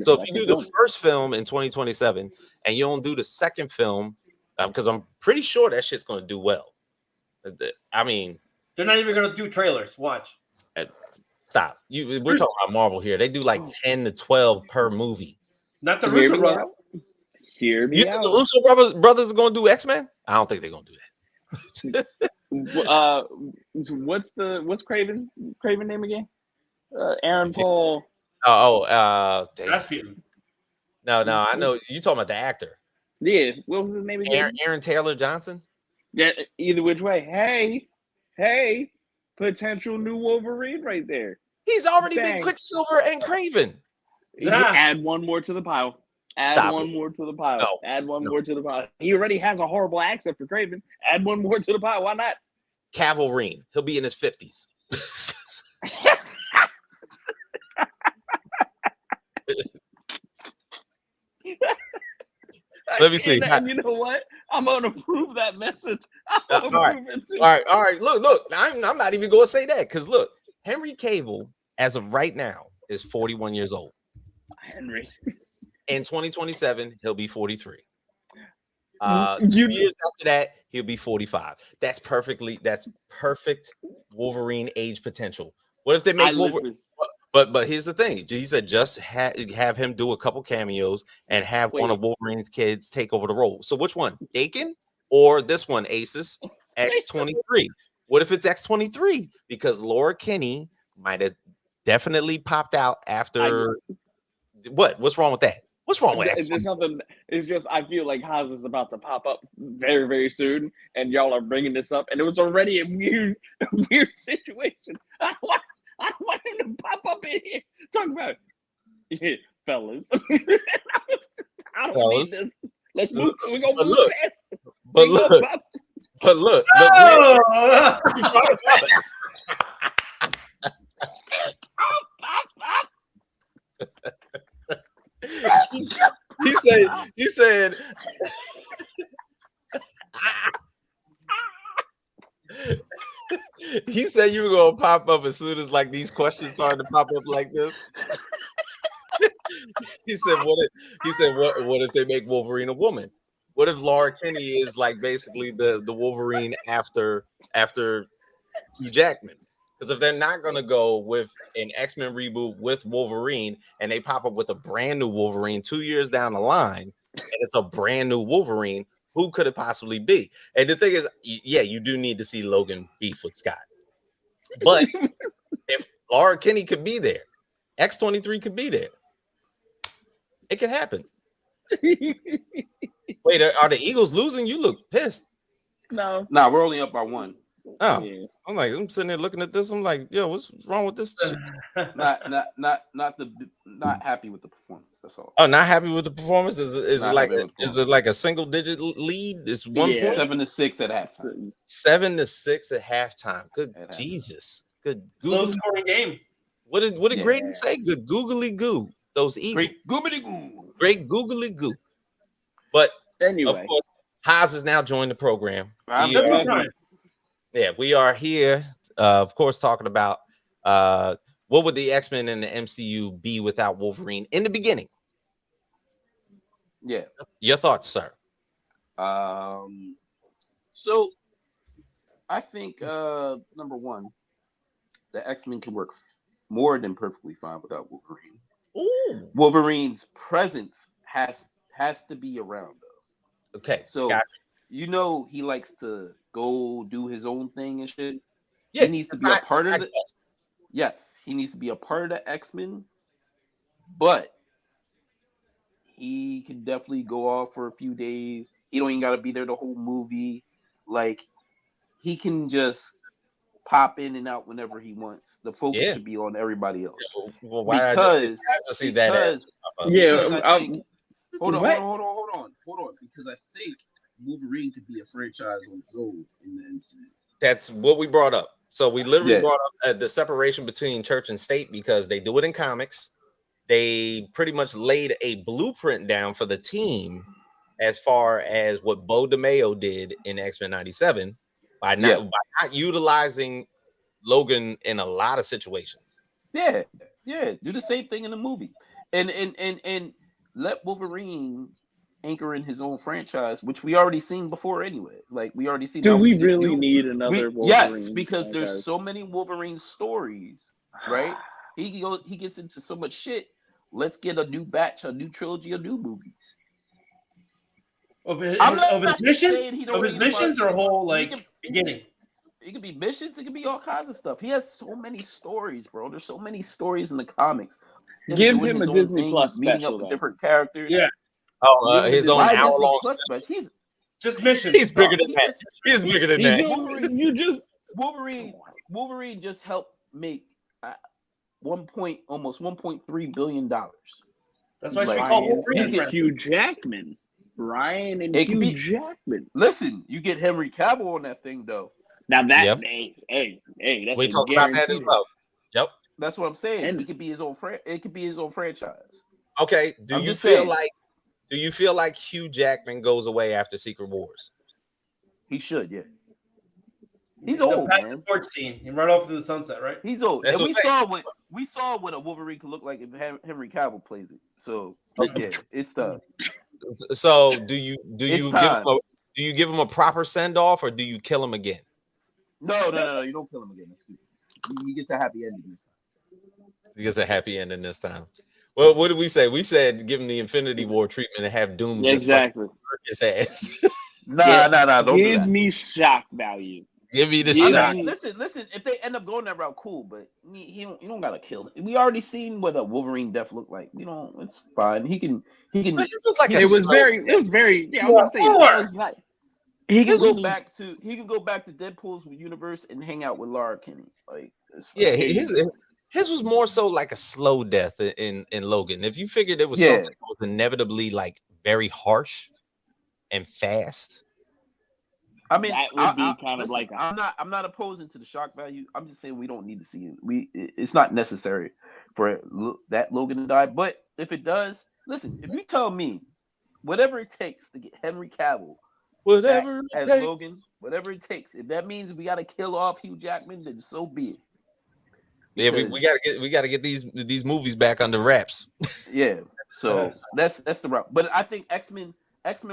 Speaker 2: So if you do the first film in 2027 and you don't do the second film, because I'm pretty sure that shit's going to do well. I mean,
Speaker 3: they're not even going to do trailers. Watch.
Speaker 2: Stop. We're talking about Marvel here. They do like 10 to 12 per movie.
Speaker 3: Not the Russo brothers.
Speaker 4: Hear me
Speaker 2: You think the Russo brothers are going to do X-Men? I don't think they're going to do that.
Speaker 4: What's Craven's name again? Aaron Paul.
Speaker 3: Rasputin.
Speaker 2: No, I know you talking about the actor.
Speaker 4: Yeah, what was his name again?
Speaker 2: Aaron Taylor Johnson.
Speaker 4: Yeah, either which way. Hey, potential new Wolverine right there.
Speaker 2: He's already been Quicksilver and Craven.
Speaker 4: Add one more to the pile. Add one more to the pile. He already has a horrible accent for Craven. Add one more to the pile. Why not?
Speaker 2: Cavalrine. He'll be in his 50s. Let me see.
Speaker 4: And you know what? I'm gonna prove that message.
Speaker 2: All right. Look. I'm not even gonna say that because look, Henry Cavill, as of right now, is 41 years old.
Speaker 4: Henry.
Speaker 2: In 2027, he'll be 43. 2 years after that, he'll be 45. That's perfect Wolverine age potential. What if they make Wolverine? But here's the thing. He said just have him do a couple cameos and have one of Wolverine's kids take over the role. So which one? Dakin or this one, Aces? X-23. What if it's X-23? Because Laura Kinney might have definitely popped out after. What's wrong with that? What's wrong with X?
Speaker 4: There's nothing. It's just I feel like Haas is about to pop up very, very soon, and y'all are bringing this up, and it was already a weird situation. I want him to pop up in here. Talk about it. Fellas. I don't need this. Let's move. We're gonna move fast.
Speaker 2: But look. He said he said you were gonna pop up as soon as like these questions started to pop up like this. He said what if they make Wolverine a woman? What if Laura Kinney is like basically the Wolverine after Hugh Jackman? Because if they're not going to go with an X-Men reboot with Wolverine and they pop up with a brand new Wolverine 2 years down the line and it's a brand new Wolverine, who could it possibly be? And the thing is, yeah, you do need to see Logan beef with Scott. But if Laura Kinney could be there, X-23 could be there. It could happen. Wait, are the Eagles losing? You look pissed.
Speaker 4: No,
Speaker 5: we're only up by 1.
Speaker 2: Oh, yeah. I'm sitting there looking at this. I'm like, yo, what's wrong with this?
Speaker 5: not happy with the performance. That's all.
Speaker 2: Oh, not happy with the performance? Is it like a single digit lead? It's 1 point?
Speaker 5: 7-6 at halftime.
Speaker 2: 7-6 at halftime. Good Jesus. Good
Speaker 3: low scoring game.
Speaker 2: What did Grady say? Good googly goo. Those Eagles. Great googly goo. But
Speaker 4: anyway,
Speaker 2: of course, Haas has now joined the program. We are here, of course, talking about what would the X-Men and the MCU be without Wolverine in the beginning?
Speaker 5: Yeah.
Speaker 2: Your thoughts, sir?
Speaker 5: So I think number one, the X-Men can work more than perfectly fine without Wolverine.
Speaker 2: Ooh.
Speaker 5: Wolverine's presence has to be around though.
Speaker 2: Okay.
Speaker 5: So
Speaker 2: gotcha.
Speaker 5: You know he likes to go do his own thing and shit.
Speaker 2: Yeah,
Speaker 5: he needs to be a part of it. Yes, he needs to be a part of the X-Men, but he can definitely go off for a few days. He don't even gotta be there the whole movie. Like he can just pop in and out whenever he wants. The focus should be on everybody else.
Speaker 2: Well, why I just see that as
Speaker 5: hold on. Because I think Wolverine could be a franchise on its own in the MCU.
Speaker 2: That's what we brought up. So we literally
Speaker 5: Yeah.
Speaker 2: brought up the separation between church and state because they do it in comics. They pretty much laid a blueprint down for the team as far as what Bo DeMayo did in X-Men 97 by not utilizing Logan in a lot of situations.
Speaker 5: Yeah, do the same thing in the movie, and let Wolverine anchor in his own franchise, which we already seen before anyway. Like we already seen.
Speaker 4: Do we really need another Wolverine?
Speaker 5: Yes, because there's so many Wolverine stories, right? He gets into so much shit. Let's get a new batch, a new trilogy, of new movies.
Speaker 3: Of his missions, or a whole beginning.
Speaker 5: It could be missions. It could be all kinds of stuff. He has so many stories, bro. There's so many stories in the comics.
Speaker 4: Give him a Disney Plus
Speaker 5: meeting
Speaker 4: special,
Speaker 5: up with different characters.
Speaker 3: Yeah.
Speaker 2: Oh, his own hour-long
Speaker 5: special. He's
Speaker 3: just missions.
Speaker 2: He's bigger than that. He's bigger than that.
Speaker 5: Wolverine just helped make almost $1.3 billion.
Speaker 3: That's why we call Wolverine.
Speaker 4: Hugh Jackman. Ryan and Hugh Jackman.
Speaker 5: Listen, you get Henry Cavill on that thing though.
Speaker 4: Now that hey, that's
Speaker 2: we talked about that as well. Yep.
Speaker 5: That's what I'm saying. And it could be his own franchise.
Speaker 2: Okay. Do you feel like Hugh Jackman goes away after Secret Wars?
Speaker 5: He should, yeah. He's old, man.
Speaker 3: The torch scene. He run off into the sunset, right?
Speaker 5: He's old.
Speaker 2: That's
Speaker 5: and we saw what a Wolverine could look like if Henry Cavill plays it. So yeah, it's tough.
Speaker 2: So do you give him a proper send off or do you kill him again?
Speaker 5: No. You don't kill him again. It's stupid. He gets a happy ending this time.
Speaker 2: He gets a happy ending this time. Well, what did we say? We said give him the Infinity War treatment and have Doom
Speaker 4: exactly
Speaker 2: his ass.
Speaker 5: Nah. Don't
Speaker 4: give me shock value.
Speaker 2: Give me the shock.
Speaker 5: Listen. If they end up going that route, cool. But you don't gotta kill him. We already seen what a Wolverine death looked like. It's fine. He can.
Speaker 2: It was
Speaker 4: very. Yeah, I was gonna say
Speaker 5: he can go back to Deadpool's universe and hang out with Lara Kinney. Like,
Speaker 2: his was more so like a slow death in Logan. If you figured it was something that was inevitably like very harsh and fast.
Speaker 5: I mean,
Speaker 4: that would be kind of like
Speaker 5: I'm not opposing to the shock value. I'm just saying we don't need to see it. It's not necessary for that Logan to die. But if it does, listen. If you tell me whatever it takes to get Henry Cavill, Logan, whatever it takes, if that means we got to kill off Hugh Jackman, then so be it.
Speaker 2: Yeah, we gotta get these movies back under wraps.
Speaker 5: Yeah, so that's the route. But I think X-Men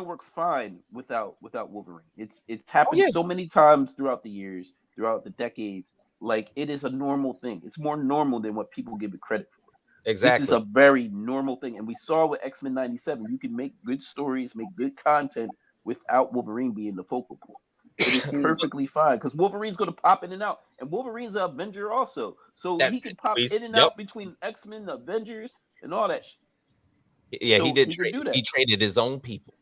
Speaker 5: work fine without Wolverine. It's happened so many times throughout the years, throughout the decades. Like it is a normal thing. It's more normal than what people give it credit for.
Speaker 2: Exactly.
Speaker 5: This is a very normal thing, and we saw with X-Men 97, you can make good stories, make good content without Wolverine being the focal point. It is perfectly fine because Wolverine's going to pop in and out, and Wolverine's an Avenger also, so he can pop in and out between X-Men, the Avengers, and all that shit.
Speaker 2: Yeah, so he did. He traded his own people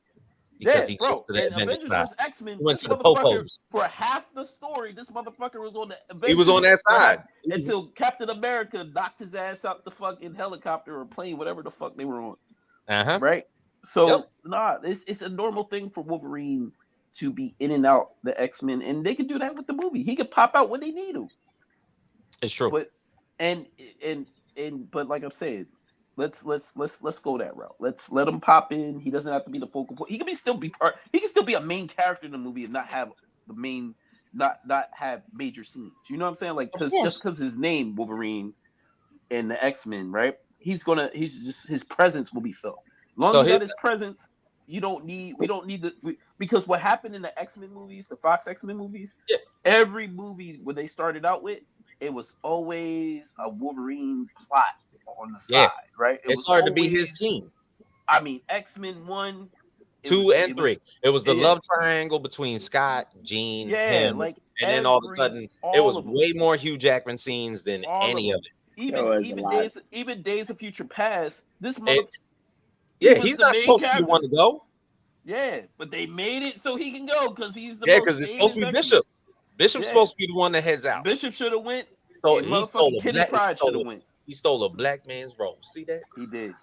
Speaker 2: because he goes to the Avengers side.
Speaker 5: X-Men,
Speaker 2: he went to the Popos.
Speaker 5: For half the story, this motherfucker was on the Avengers.
Speaker 2: He was on that side
Speaker 5: until Captain America knocked his ass out the fucking helicopter or plane, whatever the fuck they were on. Right. So it's a normal thing for Wolverine to be in and out the X-Men, and they can do that with the movie. He could pop out when they need him.
Speaker 2: It's true.
Speaker 5: But but like I'm saying, let's go that route. Let's let him pop in. He doesn't have to be the focal point. He can still be a main character in the movie and not have the main not have major scenes. You know what I'm saying? Like because his name Wolverine in the X-Men, right? His presence will be felt. As long as he has his presence, we don't need because what happened in the X-Men movies, the Fox X-Men movies, every movie when they started out with, it was always a Wolverine plot on the side, right?
Speaker 2: It started to be his team.
Speaker 5: I mean, X-Men 1,
Speaker 2: 2, and 3. It was the love triangle between Scott, Jean, him, and then all of a sudden, it was way more Hugh Jackman scenes than any of it.
Speaker 5: Even Days of Future Past, this month.
Speaker 2: Yeah, he's not supposed to be one to go.
Speaker 5: Yeah, but they made it so he can go because he's the
Speaker 2: because it's supposed to be Bishop. Bishop's supposed to be the one that heads out.
Speaker 5: Bishop should have went.
Speaker 2: So he stole a black man's role. See that?
Speaker 5: He did.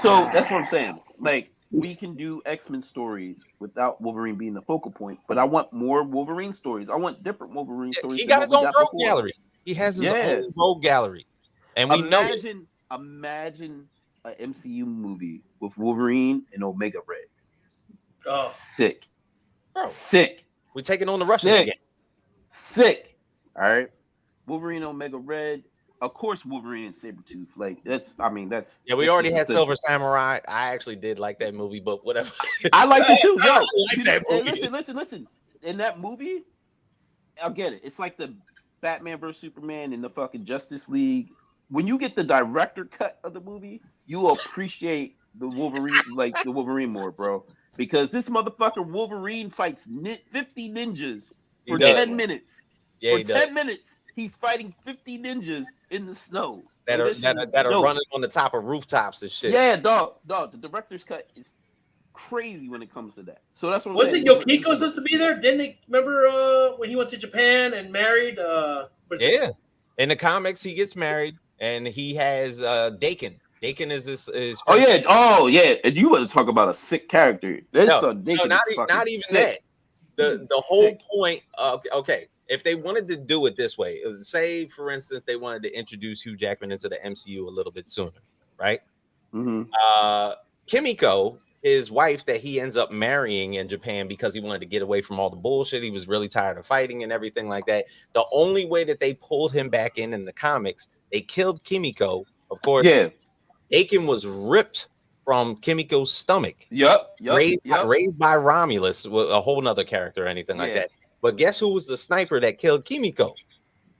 Speaker 5: So that's what I'm saying. Like we can do X-Men stories without Wolverine being the focal point, but I want more Wolverine stories. I want different Wolverine stories.
Speaker 2: He
Speaker 5: than
Speaker 2: got
Speaker 5: what
Speaker 2: his
Speaker 5: we
Speaker 2: own
Speaker 5: got
Speaker 2: rogue
Speaker 5: before.
Speaker 2: gallery. He has his
Speaker 5: Yeah.
Speaker 2: own rogue gallery, and we know it.
Speaker 5: Imagine an MCU movie with Wolverine and Omega Red.
Speaker 3: Oh,
Speaker 5: Sick,
Speaker 2: Bro,
Speaker 5: sick,
Speaker 2: we're taking on the Russians
Speaker 5: sick,
Speaker 2: again.
Speaker 5: sick. All right, Wolverine, Omega Red. Of course, Wolverine and Sabretooth. Like that's.
Speaker 2: Yeah, we
Speaker 5: that's
Speaker 2: already
Speaker 5: just
Speaker 2: had
Speaker 5: essential.
Speaker 2: Silver Samurai. I actually did like that movie, but whatever.
Speaker 5: I liked it too. Yo,
Speaker 2: I like that
Speaker 5: hey,
Speaker 2: movie.
Speaker 5: listen. In that movie, I'll get it. It's like the Batman vs Superman and the fucking Justice League. When you get the director cut of the movie, you appreciate the Wolverine more, bro. Because this motherfucker Wolverine fights 50 ninjas
Speaker 2: He
Speaker 5: for
Speaker 2: does.
Speaker 5: 10 minutes.
Speaker 2: Yeah,
Speaker 5: For
Speaker 2: he
Speaker 5: 10
Speaker 2: does.
Speaker 5: minutes, he's fighting 50 ninjas in the snow.
Speaker 2: That
Speaker 5: Bro,
Speaker 2: are
Speaker 5: this
Speaker 2: that
Speaker 5: shit
Speaker 2: are,
Speaker 5: is
Speaker 2: that are
Speaker 5: dope.
Speaker 2: running on the top of rooftops and shit.
Speaker 5: Yeah, dog. The director's cut is crazy when it comes to that. So that's what I'm
Speaker 3: wasn't
Speaker 5: saying.
Speaker 3: Yokiko supposed to be there? Didn't they remember when he went to Japan and married?
Speaker 2: Yeah. In the comics, he gets married and he has Dakin. Dakin is his first.
Speaker 5: Oh yeah. And you want to talk about a sick character? This
Speaker 2: No,
Speaker 5: son Dakin
Speaker 2: not,
Speaker 5: is fucking
Speaker 2: not even
Speaker 5: sick.
Speaker 2: that. The whole point. Okay, if they wanted to do it this way, say for instance they wanted to introduce Hugh Jackman into the MCU a little bit sooner, right?
Speaker 5: Mm-hmm.
Speaker 2: Kimiko, his wife that he ends up marrying in Japan because he wanted to get away from all the bullshit. He was really tired of fighting and everything like that. The only way that they pulled him back in the comics, they killed Kimiko. Of course,
Speaker 5: Yeah.
Speaker 2: Aiken was ripped from Kimiko's stomach.
Speaker 5: Yep.
Speaker 2: Raised by Romulus, a whole nother character or anything like that. But guess who was the sniper that killed Kimiko?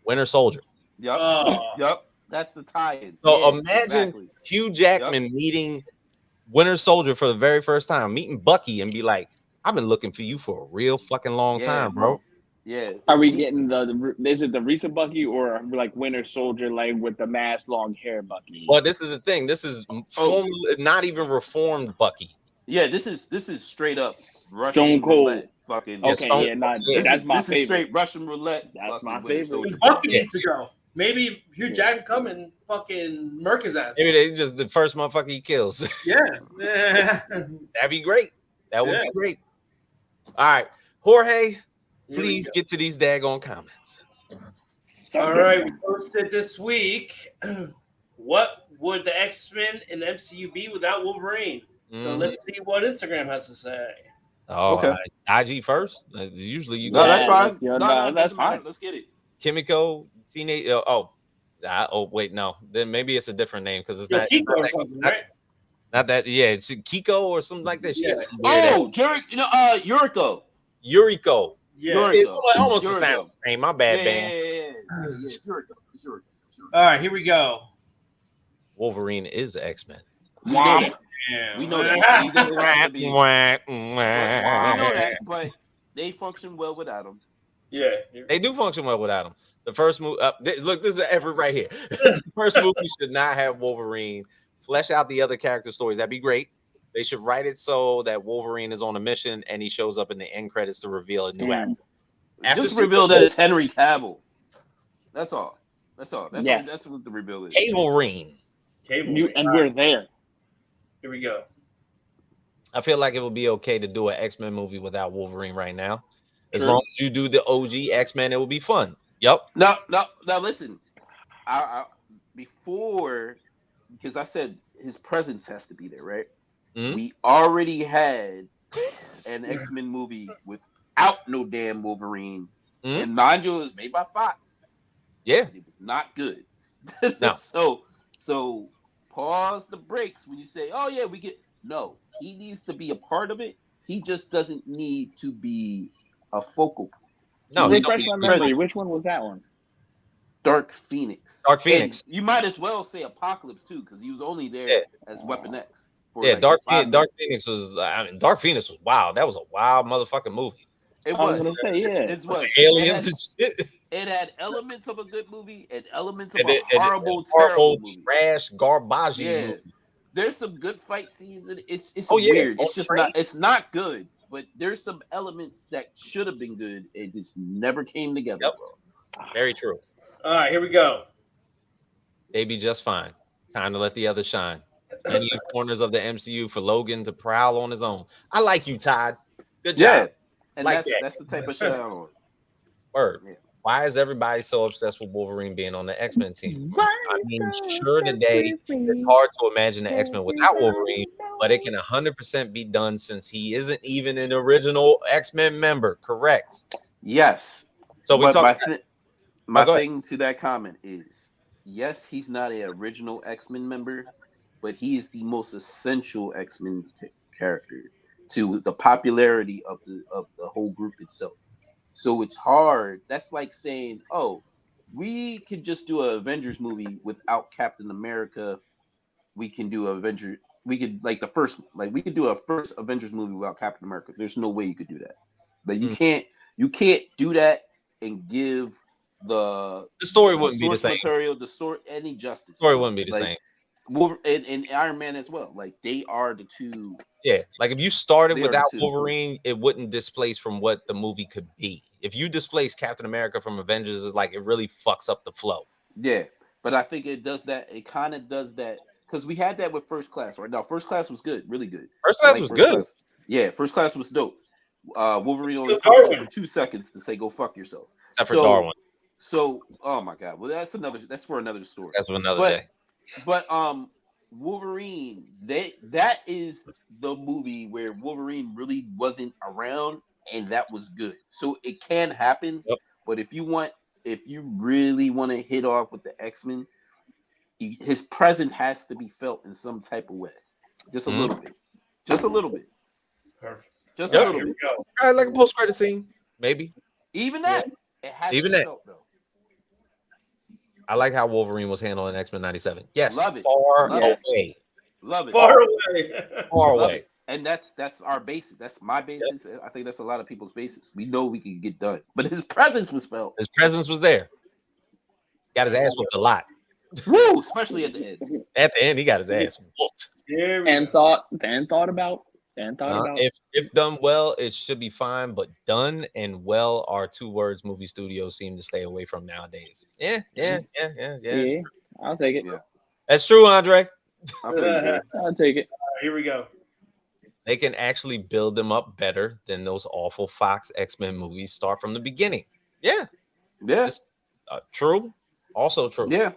Speaker 2: Winter Soldier.
Speaker 5: Yep. That's the tie-in.
Speaker 2: So imagine Hugh Jackman meeting Winter Soldier for the very first time, meeting Bucky and be like, I've been looking for you for a real fucking long time, bro.
Speaker 5: Yeah.
Speaker 4: Are we getting is it the recent Bucky or like Winter Soldier, like with the mask, long hair Bucky?
Speaker 2: Well, this is the thing. This is not even reformed Bucky.
Speaker 5: Yeah, this is straight up Russian
Speaker 4: Stone Cold.
Speaker 5: roulette. Fucking
Speaker 4: Okay, that's my
Speaker 5: this
Speaker 4: favorite.
Speaker 5: is straight Russian roulette.
Speaker 4: That's my
Speaker 5: Winter
Speaker 4: favorite.
Speaker 5: Soldier.
Speaker 3: Bucky needs to go. Maybe Hugh Jackman come and fucking murk his ass.
Speaker 2: Maybe they just the first motherfucker he kills.
Speaker 3: Yeah.
Speaker 2: That'd be great. That would be great. All right, Jorge, please get to these daggone comments.
Speaker 3: All right, we posted this week. What would the X-Men in the MCU be without Wolverine? So let's see what Instagram has to say.
Speaker 2: Oh,
Speaker 5: Okay.
Speaker 2: IG first. Usually you
Speaker 5: No,
Speaker 2: go.
Speaker 5: that's fine.
Speaker 4: That's fine.
Speaker 5: Let's get it.
Speaker 2: Kimiko, teenage. Wait, no. Then maybe it's a different name because it's not.
Speaker 3: Kiko or something, right?
Speaker 2: Not that. Yeah, it's Kiko or something like that.
Speaker 3: Yeah.
Speaker 5: Yuriko.
Speaker 2: Yuriko.
Speaker 3: Yeah.
Speaker 2: It's almost
Speaker 5: Yuriko.
Speaker 2: the same. My bad, band.
Speaker 5: Yeah. It's Yuriko.
Speaker 3: All right, here we go.
Speaker 2: Wolverine is X-Men.
Speaker 3: Yeah.
Speaker 5: We know that. He doesn't have to be. We know
Speaker 2: They
Speaker 5: that, but they function well without him.
Speaker 3: Yeah.
Speaker 2: do function well without him. The first movie. Look, this is an effort right here. The first movie should not have Wolverine. Flesh out the other character stories. That'd be great. They should write it so that Wolverine is on a mission and he shows up in the end credits to reveal a new actor.
Speaker 5: Just reveal that it's Henry Cavill. That's all. That's what the reveal is.
Speaker 2: Wolverine.
Speaker 4: And we're there.
Speaker 3: Here we go.
Speaker 2: I feel like it would be okay to do an X-Men movie without Wolverine right now. As long as you do the OG X-Men, it will be fun. Yep.
Speaker 5: No. Listen, before, because I said his presence has to be there, right?
Speaker 2: Mm-hmm.
Speaker 5: We already had an X-Men movie without no damn Wolverine, and mind you, it was made by Fox.
Speaker 2: Yeah,
Speaker 5: it was not good.
Speaker 2: No.
Speaker 5: So pause the brakes when you say, "Oh yeah, we get." No, he needs to be a part of it. He just doesn't need to be a focal point.
Speaker 2: No,
Speaker 4: refresh my memory. Which one was that one?
Speaker 5: Dark Phoenix.
Speaker 2: And
Speaker 5: you might as well say Apocalypse too, because he was only there as Weapon X.
Speaker 2: Dark Phoenix was. Dark Phoenix was wild. That was a wild motherfucking movie.
Speaker 5: It was.
Speaker 4: It
Speaker 5: was.
Speaker 2: Aliens and shit.
Speaker 5: It had elements of a good movie and elements of a horrible,
Speaker 2: trash, garbage movie.
Speaker 5: There's some good fight scenes, and it's weird. It's just not. It's not good, but there's some elements that should have been good. It just never came together.
Speaker 2: Yep. Very true.
Speaker 3: All right, here we go.
Speaker 2: They be just fine. Time to let the others shine. many corners of the MCU for Logan to prowl on his own. I like you, Todd. Good
Speaker 5: Yeah,
Speaker 2: job.
Speaker 5: and
Speaker 2: Like
Speaker 5: that's the type of shit I don't.
Speaker 2: Word.
Speaker 5: Yeah.
Speaker 2: Why is everybody so obsessed with Wolverine being on the X-Men team?
Speaker 4: Why
Speaker 2: I mean,
Speaker 4: so
Speaker 2: sure,
Speaker 4: obsessed
Speaker 2: today
Speaker 4: with
Speaker 2: it's
Speaker 4: me?
Speaker 2: hard to imagine the X-Men without Wolverine,
Speaker 4: Everybody
Speaker 2: but it can 100% be done since he isn't even an original X-Men member. Correct.
Speaker 5: Yes.
Speaker 2: So we
Speaker 5: But
Speaker 2: talk.
Speaker 5: my
Speaker 2: go ahead.
Speaker 5: thing to that comment is, yes, he's not an original X-Men member, but he is the most essential X-Men character to the popularity of the whole group itself. So it's hard. That's like saying, oh, we could just do an Avengers movie without Captain America. We can do Avenger. We could like the first, like we could do a first Avengers movie without Captain America. There's no way you could do that. Like you can't do that and give
Speaker 2: The story
Speaker 5: the
Speaker 2: wouldn't be the
Speaker 5: source
Speaker 2: same.
Speaker 5: material, the story, any justice.
Speaker 2: Story wouldn't be the
Speaker 5: like,
Speaker 2: same.
Speaker 5: And Iron Man as well. Like they are the two.
Speaker 2: Yeah, like if you started
Speaker 5: They are the
Speaker 2: without
Speaker 5: two.
Speaker 2: Wolverine, it wouldn't displace from what the movie could be. If you displace Captain America from Avengers, it's like it really fucks up the flow.
Speaker 5: Yeah, but I think it does that. It kind of does that because we had that with First Class. Right now, First Class was good, really good.
Speaker 2: First
Speaker 5: I
Speaker 2: Class
Speaker 5: like
Speaker 2: was
Speaker 5: First
Speaker 2: good.
Speaker 5: Class. Yeah, First Class was dope. Wolverine only
Speaker 3: Good
Speaker 5: popped up
Speaker 3: Darwin.
Speaker 5: for 2 seconds to say "Go fuck yourself."
Speaker 2: Except for Darwin.
Speaker 5: So, oh my god. Well, that's for another story.
Speaker 2: That's for another day.
Speaker 5: But Wolverine, that is the movie where Wolverine really wasn't around, and that was good. So it can happen.
Speaker 2: Yep.
Speaker 5: But if you really want to hit off with the X-Men, his presence has to be felt in some type of way, just a little bit, just a little bit,
Speaker 3: Perfect.
Speaker 5: just
Speaker 2: Yep.
Speaker 5: a little
Speaker 3: Here we
Speaker 5: bit.
Speaker 3: go.
Speaker 2: All right, like a post-credit scene, maybe.
Speaker 5: Even that, it has
Speaker 2: Even
Speaker 5: to be
Speaker 2: that.
Speaker 5: felt though.
Speaker 2: I like how Wolverine was handling X-Men 97. Yes,
Speaker 5: Love it.
Speaker 2: far
Speaker 5: Love
Speaker 4: it.
Speaker 2: away.
Speaker 5: Love it.
Speaker 3: Far away.
Speaker 2: Far
Speaker 5: Love
Speaker 2: away.
Speaker 5: it. And that's our basis. That's my basis. I think that's a lot of people's basis. We know we can get done, but his presence was felt.
Speaker 2: His presence was there. Got his ass whooped a lot.
Speaker 5: Woo! Especially at the end.
Speaker 2: At the end, he got his ass whooped.
Speaker 3: Here we
Speaker 4: And
Speaker 3: go.
Speaker 4: thought about.
Speaker 2: If done well, it should be fine. But done and well are two words movie studios seem to stay away from nowadays. Yeah.
Speaker 4: Yeah, I'll take it.
Speaker 5: Yeah.
Speaker 2: That's true, Andre.
Speaker 5: I feel you, bro.
Speaker 4: I'll take it.
Speaker 3: Here we go.
Speaker 2: They can actually build them up better than those awful Fox X-Men movies start from the beginning. Yeah.
Speaker 5: Yeah.
Speaker 2: It's, true. Also true.
Speaker 5: Yeah.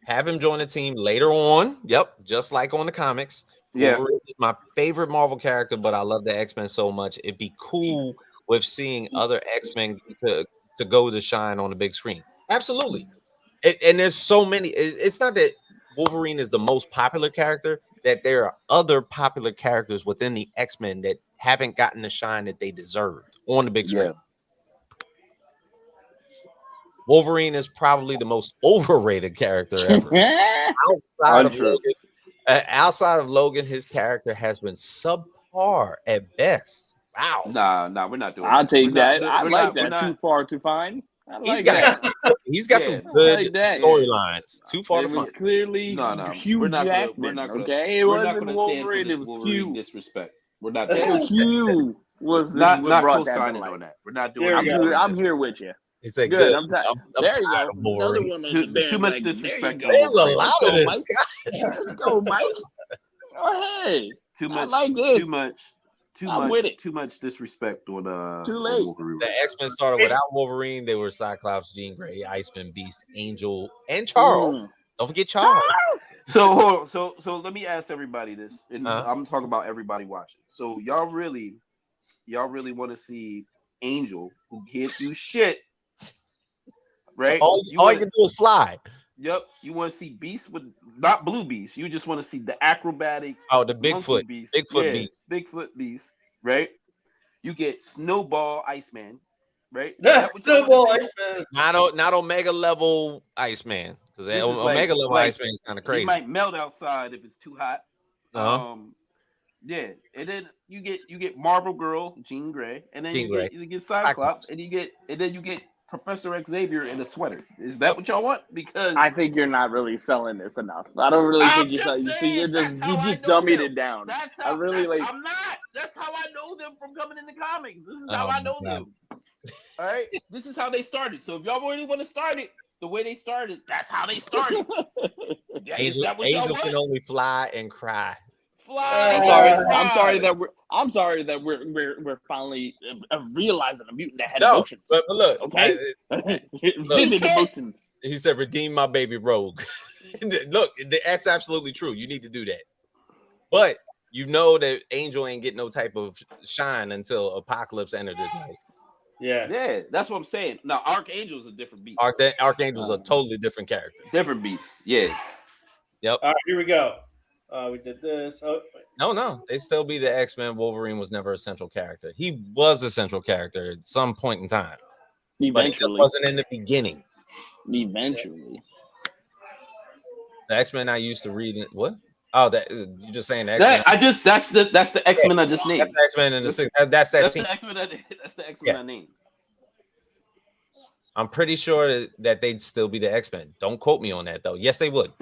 Speaker 2: Have him join the team later on. Yep. Just like on the comics.
Speaker 5: Yeah.
Speaker 2: Wolverine is my favorite Marvel character, but I love the X-Men so much. It'd be cool with seeing other X-Men to go to shine on the big screen. Absolutely. And there's so many. It's not that Wolverine is the most popular character, that there are other popular characters within the X-Men that haven't gotten the shine that they deserved on the big screen.
Speaker 5: Yeah.
Speaker 2: Wolverine is probably the most overrated character ever. Outside of Logan, his character has been subpar at best. Wow.
Speaker 5: Nah, we're not doing
Speaker 4: I'll
Speaker 5: that.
Speaker 4: take
Speaker 5: We're
Speaker 4: that.
Speaker 5: not-
Speaker 4: I
Speaker 5: we're
Speaker 4: like
Speaker 5: not- we're
Speaker 4: that.
Speaker 5: not-
Speaker 4: Too far to find. I
Speaker 2: He's
Speaker 4: like
Speaker 2: got
Speaker 4: that.
Speaker 2: he's got
Speaker 5: Yeah,
Speaker 2: some
Speaker 4: I
Speaker 2: good
Speaker 4: like that.
Speaker 2: storylines. Too far
Speaker 4: It
Speaker 2: to
Speaker 4: was
Speaker 2: find.
Speaker 4: clearly
Speaker 5: No,
Speaker 4: Hugh
Speaker 5: we're not
Speaker 4: Jackman.
Speaker 5: gonna,
Speaker 4: Okay, it
Speaker 5: we're not
Speaker 4: wasn't
Speaker 5: gonna stand for
Speaker 4: Wolverine.
Speaker 5: this
Speaker 4: It was
Speaker 5: Wolverine
Speaker 4: Hugh.
Speaker 5: disrespect. We're not doing
Speaker 4: Hugh was
Speaker 5: not
Speaker 4: what brought that to
Speaker 5: co-signing
Speaker 4: light.
Speaker 5: on that. We're not doing
Speaker 3: There
Speaker 5: that.
Speaker 3: we go.
Speaker 5: Wolverine
Speaker 4: I'm here
Speaker 5: disrespect.
Speaker 4: with you.
Speaker 2: He said,
Speaker 4: Good.
Speaker 2: "Good.
Speaker 4: I'm
Speaker 2: I'm
Speaker 4: there you
Speaker 2: tired
Speaker 4: go.
Speaker 2: of
Speaker 4: Another
Speaker 2: Wolverine."
Speaker 4: one on the
Speaker 5: Too much
Speaker 4: bandwagon.
Speaker 5: disrespect.
Speaker 4: There you
Speaker 2: There's
Speaker 4: go.
Speaker 2: a lot
Speaker 4: Let's
Speaker 2: of
Speaker 4: go,
Speaker 2: this.
Speaker 4: Mike. Let's go, Mike. Oh, hey.
Speaker 5: Too
Speaker 4: I
Speaker 5: much.
Speaker 4: like this. I'm with it.
Speaker 5: Too much disrespect on
Speaker 4: Too late.
Speaker 5: Wolverine.
Speaker 2: The X-Men started without Wolverine. They were Cyclops, Jean Grey, Iceman, Beast, Angel, and Charles. Don't forget Charles.
Speaker 5: So hold on. So let me ask everybody this, and
Speaker 2: Uh-huh.
Speaker 5: I'm talking about everybody watching. So y'all really want to see Angel, who can't do shit, right?
Speaker 2: All you can do is fly.
Speaker 5: Yep. You want to see Beast with not Blue Beast. You just want to see the acrobatic.
Speaker 2: Oh, the
Speaker 5: monkey
Speaker 2: Bigfoot.
Speaker 5: Beast.
Speaker 2: Bigfoot Beast.
Speaker 5: Bigfoot Beast. Right. You get Snowball Iceman. Right. Is that what y'all
Speaker 3: Snowball
Speaker 5: wanna see?
Speaker 3: Iceman.
Speaker 2: Not Omega level Iceman, because
Speaker 5: This is
Speaker 2: Omega level Iceman is kind of
Speaker 5: He
Speaker 2: crazy.
Speaker 5: might melt outside if it's too hot.
Speaker 2: Uh-huh.
Speaker 5: Yeah, and then you get Marvel Girl, Jean Grey, and then
Speaker 2: Jean
Speaker 5: you
Speaker 2: Grey.
Speaker 5: get Cyclops, and then you get Professor Xavier in a sweater. Is that what y'all want? Because
Speaker 4: I think you're not really selling this enough. I don't really
Speaker 5: I'm
Speaker 4: think you're
Speaker 5: just
Speaker 4: selling. You see,
Speaker 5: saying,
Speaker 4: you
Speaker 5: that's how I
Speaker 4: just
Speaker 5: know
Speaker 4: dummied
Speaker 5: them.
Speaker 4: it down.
Speaker 5: that's
Speaker 4: I
Speaker 5: how
Speaker 4: really like.
Speaker 5: I'm not. That's how I know them from coming in the comics. This is
Speaker 2: Oh
Speaker 5: how I
Speaker 2: my
Speaker 5: know
Speaker 2: God.
Speaker 5: them. All right, this is how they started. So if y'all really want to start it the way they started, that's how they started. Is that what y'all
Speaker 2: Angel can
Speaker 5: want?
Speaker 2: only fly and cry.
Speaker 5: Fly.
Speaker 4: I'm sorry that we're finally realizing a mutant that had
Speaker 2: No,
Speaker 4: emotions.
Speaker 2: but look,
Speaker 4: Okay, vivid emotions.
Speaker 2: he said, "Redeem my baby Rogue." Look, that's absolutely true. You need to do that, but you know that Angel ain't get no type of shine until Apocalypse entered his life.
Speaker 5: Yeah, that's what I'm saying. Now, Archangel's a different beast.
Speaker 2: Archangel's a totally different character.
Speaker 5: Different beast. Yeah.
Speaker 2: Yep.
Speaker 3: All right, here we go. We did this. Oh, wait.
Speaker 2: No, they still be the X-Men. Wolverine was never a central character. He was a central character at some point in time, but it just wasn't in the beginning.
Speaker 4: Eventually,
Speaker 2: the X-Men I used to read. What? Oh, that you're just saying the X-Men.
Speaker 5: That's the X-Men I just named.
Speaker 2: That's the X-Men in the six. That's that team.
Speaker 5: The X-Men. That's the X-Men I named.
Speaker 2: I'm pretty sure that they'd still be the X-Men. Don't quote me on that though. Yes, they would.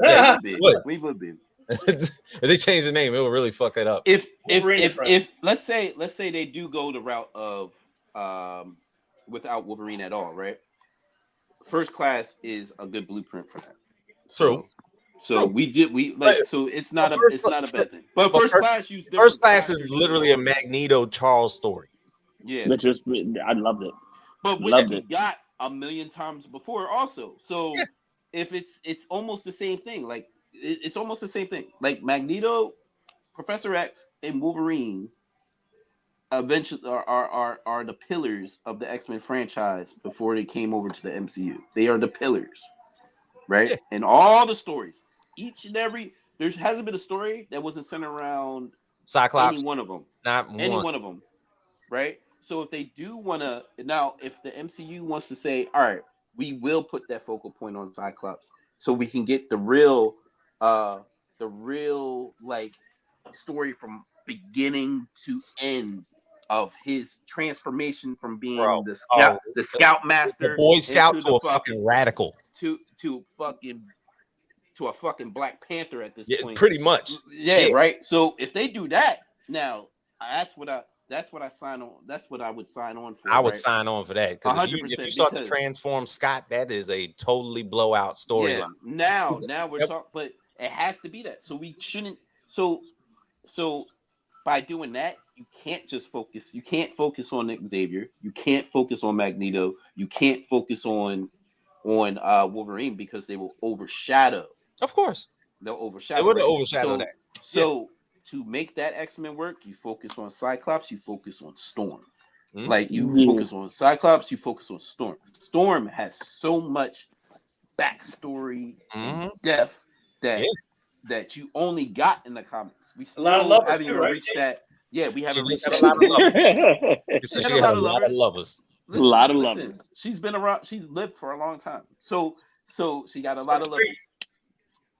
Speaker 5: Yeah, we would be.
Speaker 2: If they change the name, it will really fuck it up.
Speaker 5: If let's say they do go the route of without Wolverine at all, right? First Class is a good blueprint for that.
Speaker 2: True.
Speaker 5: So we like so it's not a bad thing. But First Class used
Speaker 2: First Class is literally a Magneto Charles story.
Speaker 5: Yeah.
Speaker 4: I loved it.
Speaker 5: But we got a million times before also. So if it's almost the same thing, like it's almost the same thing. Like Magneto, Professor X, and Wolverine eventually are the pillars of the X-Men franchise before they came over to the MCU. They are the pillars, right? And all the stories, each and every there hasn't been a story that wasn't centered around
Speaker 2: Cyclops.
Speaker 5: Any one of them.
Speaker 2: Any
Speaker 5: one of them, right? So if they do want to now, if the MCU wants to say, all right, we will put that focal point on Cyclops, so we can get the real like story from beginning to end of his transformation from being the scout master,
Speaker 2: the Boy Scout to a fucking radical,
Speaker 5: to a fucking Black Panther at this point.
Speaker 2: Pretty much.
Speaker 5: Yeah, right. So if they do that, now that's what I sign on. That's what I would sign on for.
Speaker 2: I would sign on for that because if you start to transform Scott, that is a totally blowout storyline.
Speaker 5: Yeah, now we're talking, but it has to be that. So we shouldn't. So by doing that, you can't just focus. You can't focus on Xavier. You can't focus on Magneto. You can't focus on Wolverine because they will overshadow.
Speaker 2: Of course,
Speaker 5: they'll overshadow.
Speaker 2: They would overshadow that.
Speaker 5: So to make that X-Men work, you focus on Cyclops. You focus on Storm. Like you focus on Cyclops. You focus on Storm. Storm has so much backstory, depth that you only got in the comics. We still haven't even reached that. Yeah, we haven't reached that.
Speaker 2: She had a lot of lovers.
Speaker 4: A lot of lovers.
Speaker 5: She's been around. She's lived for a long time. So she got a lot of lovers.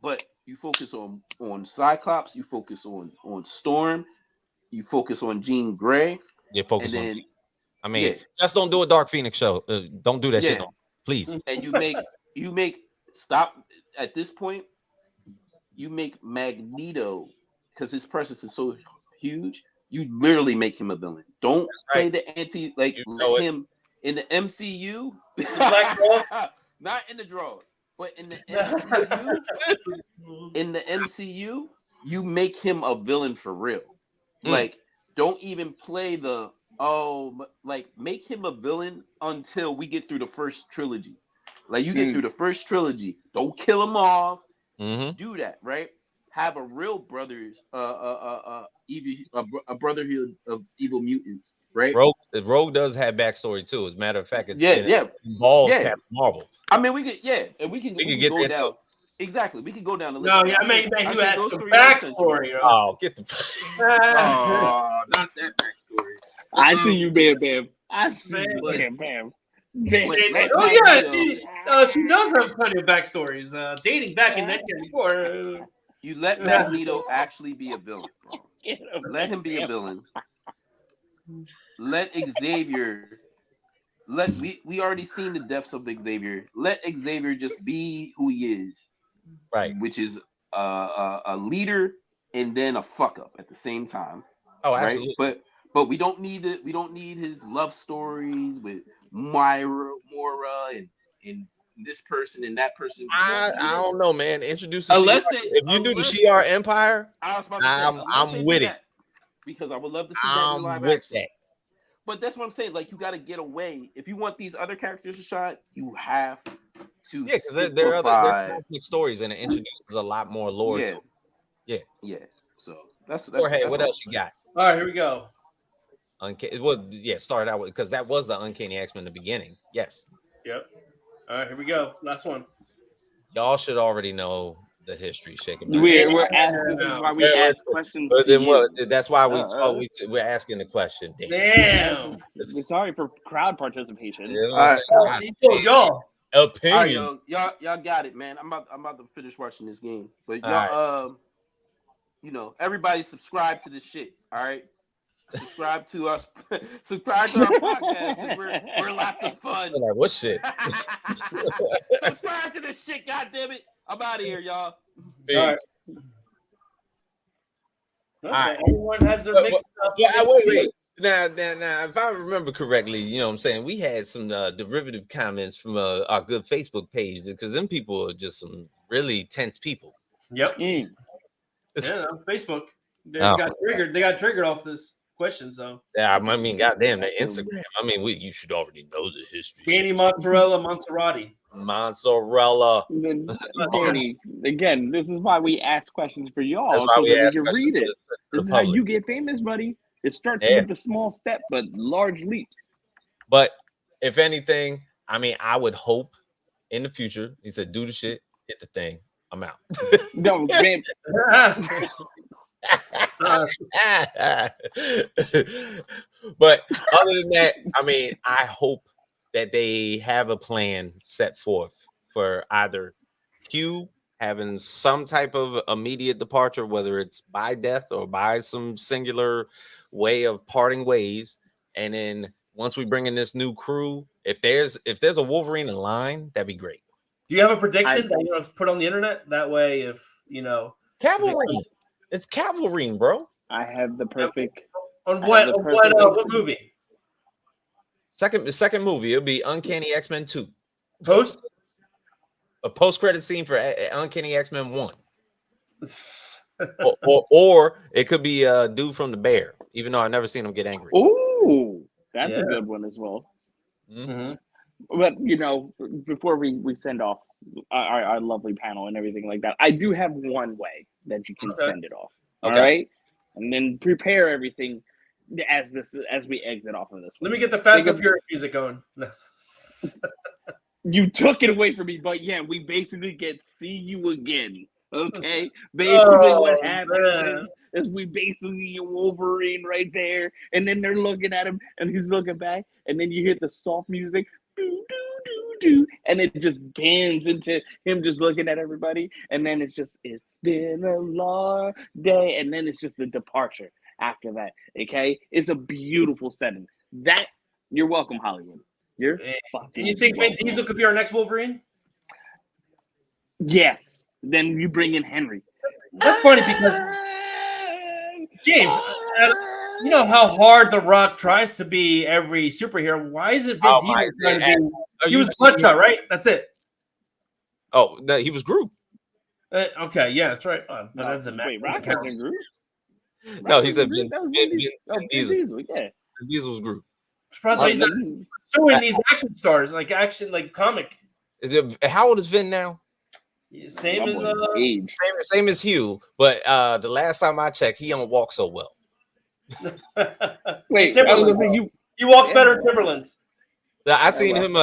Speaker 5: But you focus on Cyclops. You focus on Storm. You focus on Jean Grey.
Speaker 2: Yeah, focus on. Just don't do a Dark Phoenix show. Don't do that shit, please.
Speaker 5: And you make stop at this point. You make Magneto, because his presence is so huge, you literally make him a villain. Don't play the anti, like let him in the MCU, not in the draws, but in the MCU, you make him a villain for real. Like, don't even play make him a villain until we get through the first trilogy. Like, you get through the first trilogy, don't kill him off. Do that, right? Have a real brothers, a brotherhood of evil mutants, right?
Speaker 2: Rogue does have backstory too. As a matter of fact, it involves Captain Marvel.
Speaker 5: I mean, we can get go down. Exactly, we can go down the list.
Speaker 3: No, I mean, you had some backstory.
Speaker 2: Oh, get the.
Speaker 5: Oh, not that backstory.
Speaker 4: I see you, Bam. I see you, Bam.
Speaker 3: She does have plenty of backstories, dating back in 1994.
Speaker 5: You let Magneto actually be a villain. Let him be a villain. Let Xavier. We already seen the depths of Xavier. Let Xavier just be who he is,
Speaker 2: right?
Speaker 5: Which is a leader and then a fuck up at the same time.
Speaker 2: Oh, absolutely.
Speaker 5: Right? But we don't need his love stories with Mora and this person and that person.
Speaker 2: I don't know, man. Introduce the
Speaker 5: Unless
Speaker 2: Shi'ar.
Speaker 5: they,
Speaker 2: If you do the
Speaker 5: unless,
Speaker 2: Shi'ar Empire,
Speaker 5: I was about to say, unless
Speaker 2: I'm
Speaker 5: they
Speaker 2: with
Speaker 5: do
Speaker 2: it.
Speaker 5: that, because I would love to see that in
Speaker 2: I'm
Speaker 5: live
Speaker 2: with
Speaker 5: action.
Speaker 2: that.
Speaker 5: But that's what I'm saying. Like, you got to get away. If you want these other characters to shine, you have to.
Speaker 2: Yeah, because there are cosmic stories, and it introduces a lot more lore to it. Yeah.
Speaker 5: So that's
Speaker 2: Jorge, what else you got?
Speaker 3: All right, here we go.
Speaker 2: Start out with, because that was the Uncanny X-Men in the beginning. Yes.
Speaker 3: Yep. All right, here we go. Last one.
Speaker 2: Y'all should already know the history. Shaking.
Speaker 4: We're asking. This is why we ask questions.
Speaker 2: But then
Speaker 4: you.
Speaker 2: that's why we're asking the question.
Speaker 3: Damn.
Speaker 4: We're sorry for crowd participation.
Speaker 2: You know
Speaker 5: All right.
Speaker 3: He told y'all.
Speaker 2: Opinion.
Speaker 5: All right, y'all got it, man. I'm about to finish watching this game. But
Speaker 2: All
Speaker 5: y'all, everybody subscribe to this shit. All right. Subscribe to us. Subscribe to our podcast, because we're lots of fun.
Speaker 2: Like, what shit?
Speaker 5: Subscribe to this shit, goddammit. I'm out of here, y'all.
Speaker 2: Peace.
Speaker 3: All right. Okay, everyone has their mixed up.
Speaker 2: Wait. Now, if I remember correctly, you know what I'm saying, we had some derivative comments from our good Facebook page, because them people are just some really tense people.
Speaker 3: Yep. Yeah, on Facebook. They got triggered off this question, so.
Speaker 2: Yeah, I mean, goddamn, that Instagram. I mean, you should already know the history.
Speaker 3: Danny Mozzarella Monserrati.
Speaker 2: Mozzarella.
Speaker 4: Danny, again, this is why we ask questions for y'all,
Speaker 2: so that we can
Speaker 4: read it. This is how you get famous, buddy. It starts with a small step, but large leaps.
Speaker 2: But if anything, I mean, I would hope in the future, he said, do the shit, hit the thing, I'm out.
Speaker 4: No, man.
Speaker 2: But other than that, I mean, I hope that they have a plan set forth for either Hugh having some type of immediate departure, whether it's by death or by some singular way of parting ways. And then once we bring in this new crew, if there's a Wolverine in line, that'd be great.
Speaker 3: Do you have a prediction that you want to put on the internet? That way, if
Speaker 2: Cavalry. It's Cavalry, bro.
Speaker 4: I have the perfect.
Speaker 3: On what movie?
Speaker 2: Second movie, it'll be Uncanny X-Men 2. A post-credit scene for Uncanny X-Men 1. or it could be a dude from the Bear, even though I've never seen him get angry.
Speaker 4: Ooh, that's a good one as well.
Speaker 2: Mm-hmm.
Speaker 4: But before we send off our lovely panel and everything like that, I do have one way that you can send it off. All right, and then prepare everything as we exit off of this one.
Speaker 3: Let me get the Fast and Furious music going.
Speaker 4: You took it away from me, but yeah, we basically get see you again. Okay, basically what happens is we basically get Wolverine right there, and then they're looking at him, and he's looking back, and then you hear the soft music, and it just bends into him just looking at everybody, and then it's been a long day, and then it's just the departure after that. Okay, it's a beautiful setting. That you're welcome, Hollywood. You're fucking.
Speaker 3: And you think Vin Diesel could be our next Wolverine?
Speaker 4: Yes. Then you bring in Henry.
Speaker 3: That's funny because James, you know how hard The Rock tries to be every superhero. Why isn't Vin Diesel trying to be? He was Bloodshot, right? That's it.
Speaker 2: Oh, no, he was Groot.
Speaker 3: Okay, yeah, that's right. That doesn't matter.
Speaker 4: Wait, Rock wasn't Groot?
Speaker 2: No, he said
Speaker 4: Vin Diesel. Yeah,
Speaker 2: Vin Diesel was Groot.
Speaker 3: Surprised he's not suing these action stars, like comic.
Speaker 2: How old is Vin now?
Speaker 3: Same as
Speaker 4: age.
Speaker 2: Same as Hugh, but the last time I checked, he don't walk so well.
Speaker 4: Wait,
Speaker 3: he walks better in Timberlands.
Speaker 2: I seen him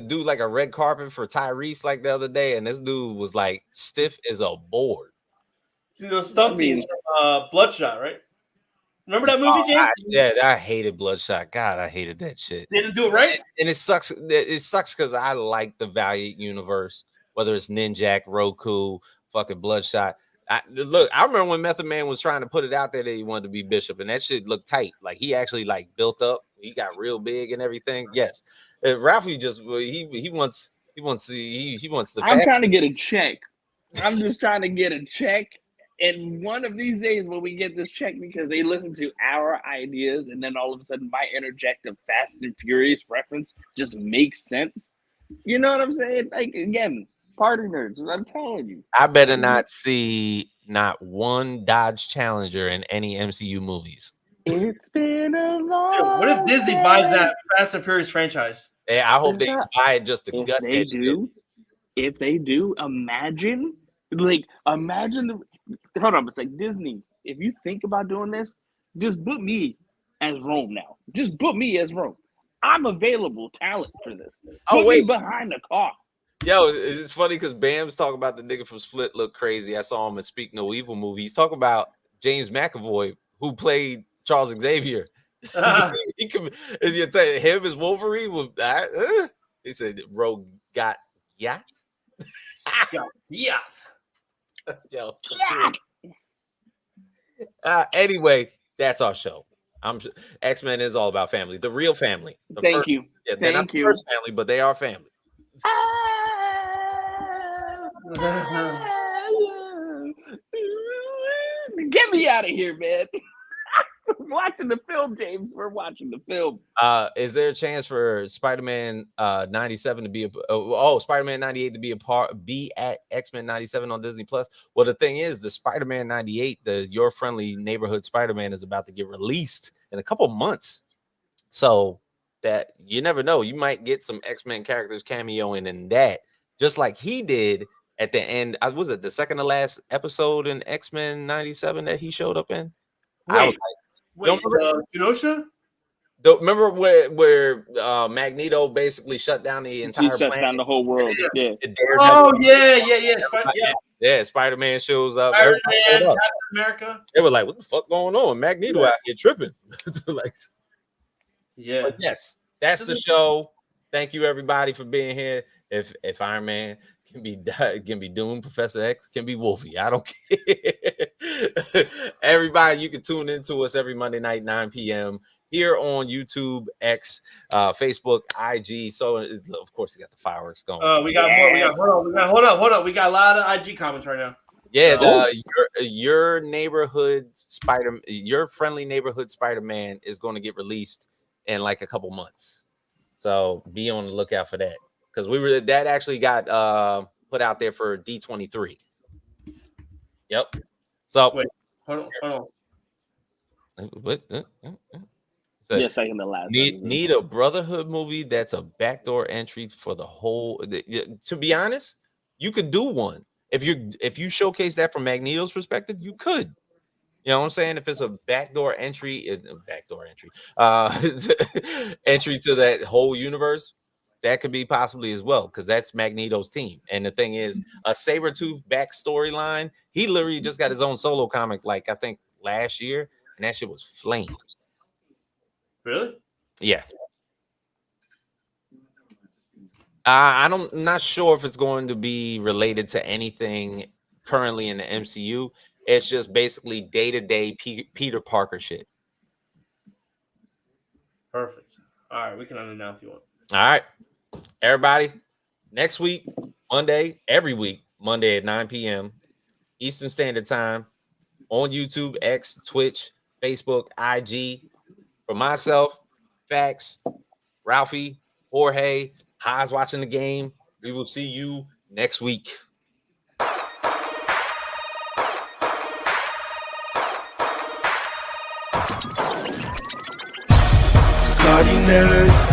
Speaker 2: do like a red carpet for Tyrese like the other day, and this dude was like stiff as a board.
Speaker 3: Those stunt scenes from Bloodshot, right? Remember that movie, James?
Speaker 2: I hated Bloodshot. God, I hated that shit.
Speaker 3: They didn't do it right,
Speaker 2: and it sucks. It sucks because I like the Valiant universe, whether it's Ninjak, Roku, fucking Bloodshot. I remember when Method Man was trying to put it out there that he wanted to be Bishop, and that shit looked tight. Like he actually like built up. He got real big and everything. Yes, Ralphie just he wants the.
Speaker 4: I'm trying to get a check. I'm just trying to get a check. And one of these days when we get this check, because they listen to our ideas, and then all of a sudden my interject of Fast and Furious reference just makes sense. You know what I'm saying? Like again, party nerds. I'm telling you.
Speaker 2: I better not see not one Dodge Challenger in any MCU movies.
Speaker 4: It's been a long.
Speaker 3: Yo, what if Disney buys that Fast and Furious franchise?
Speaker 2: Yeah, I hope they buy it just to
Speaker 4: If
Speaker 2: gut
Speaker 4: they
Speaker 2: that shit.
Speaker 4: if they do, imagine the. Hold on, it's like Disney. If you think about doing this, just book me as Rome now. Just book me as Rome. I'm available talent for this. Put me behind the car.
Speaker 2: Yo, it's funny because Bam's talking about the nigga from Split look crazy. I saw him in Speak No Evil movie. He's talking about James McAvoy, who played Charles Xavier. He could, you tell you, him as Wolverine was that. He said, "Bro, got yacht."
Speaker 3: Yeah.
Speaker 2: Yo, anyway, that's our show. X-Men is all about family, the real family.
Speaker 4: Thank you.
Speaker 2: Yeah, they're not the first family, but they are family.
Speaker 4: Get me out of here, man. Watching the film, James. We're watching the film.
Speaker 2: Is there a chance for Spider-Man 97 to be Spider-Man 98 to be at X-Men 97 on Disney Plus? Well, the thing is, the Spider-Man 98, the Your Friendly Neighborhood Spider-Man, is about to get released in a couple months. So that you never know, you might get some X-Men characters cameoing in that, just like he did at the end. Was it the second to last episode in X-Men 97 that he showed up in? I was like,
Speaker 3: Genosha?
Speaker 2: Remember where Magneto basically shut down the entire planet?
Speaker 4: He shuts down the whole world. Yeah.
Speaker 2: Spider-Man shows up.
Speaker 3: Spider-Man, Captain America.
Speaker 2: They were like, "What the fuck going on? Magneto out here tripping." Like,
Speaker 3: yeah.
Speaker 2: But yes, that's the show. Thank you everybody for being here. If Iron Man can be Doom, Professor X can be Wolfie. I don't care. Everybody, you can tune into us every Monday night, 9 p.m. here on YouTube, X, Facebook, IG. So of course you got the fireworks going.
Speaker 3: We got more. Hold up. We got a lot of IG comments right now.
Speaker 2: Yeah, your friendly neighborhood Spider-Man is going to get released in like a couple months. So be on the lookout for that. Because that actually got put out there for D23. Yep. So
Speaker 3: wait, hold on.
Speaker 2: What?
Speaker 4: So second to last.
Speaker 2: Need a Brotherhood movie that's a backdoor entry for the whole. To be honest, you could do one if you showcase that from Magneto's perspective. You could. You know what I'm saying? If it's a backdoor entry, entry to that whole universe, that could be possibly as well, because that's Magneto's team. And the thing is, a Sabretooth backstory line, he literally just got his own solo comic, like I think last year, and that shit was flames.
Speaker 3: Really?
Speaker 2: Yeah. I'm not sure if it's going to be related to anything currently in the MCU. It's just basically day-to-day Peter Parker shit.
Speaker 3: Perfect. All right, we can end it now if you want.
Speaker 2: All right. Everybody, next week, Monday, every week, Monday at 9 p.m. Eastern Standard Time on YouTube, X, Twitch, Facebook, IG. For myself, Fax, Ralphie, Jorge, Haas watching the game. We will see you next week.
Speaker 6: Partynerdz.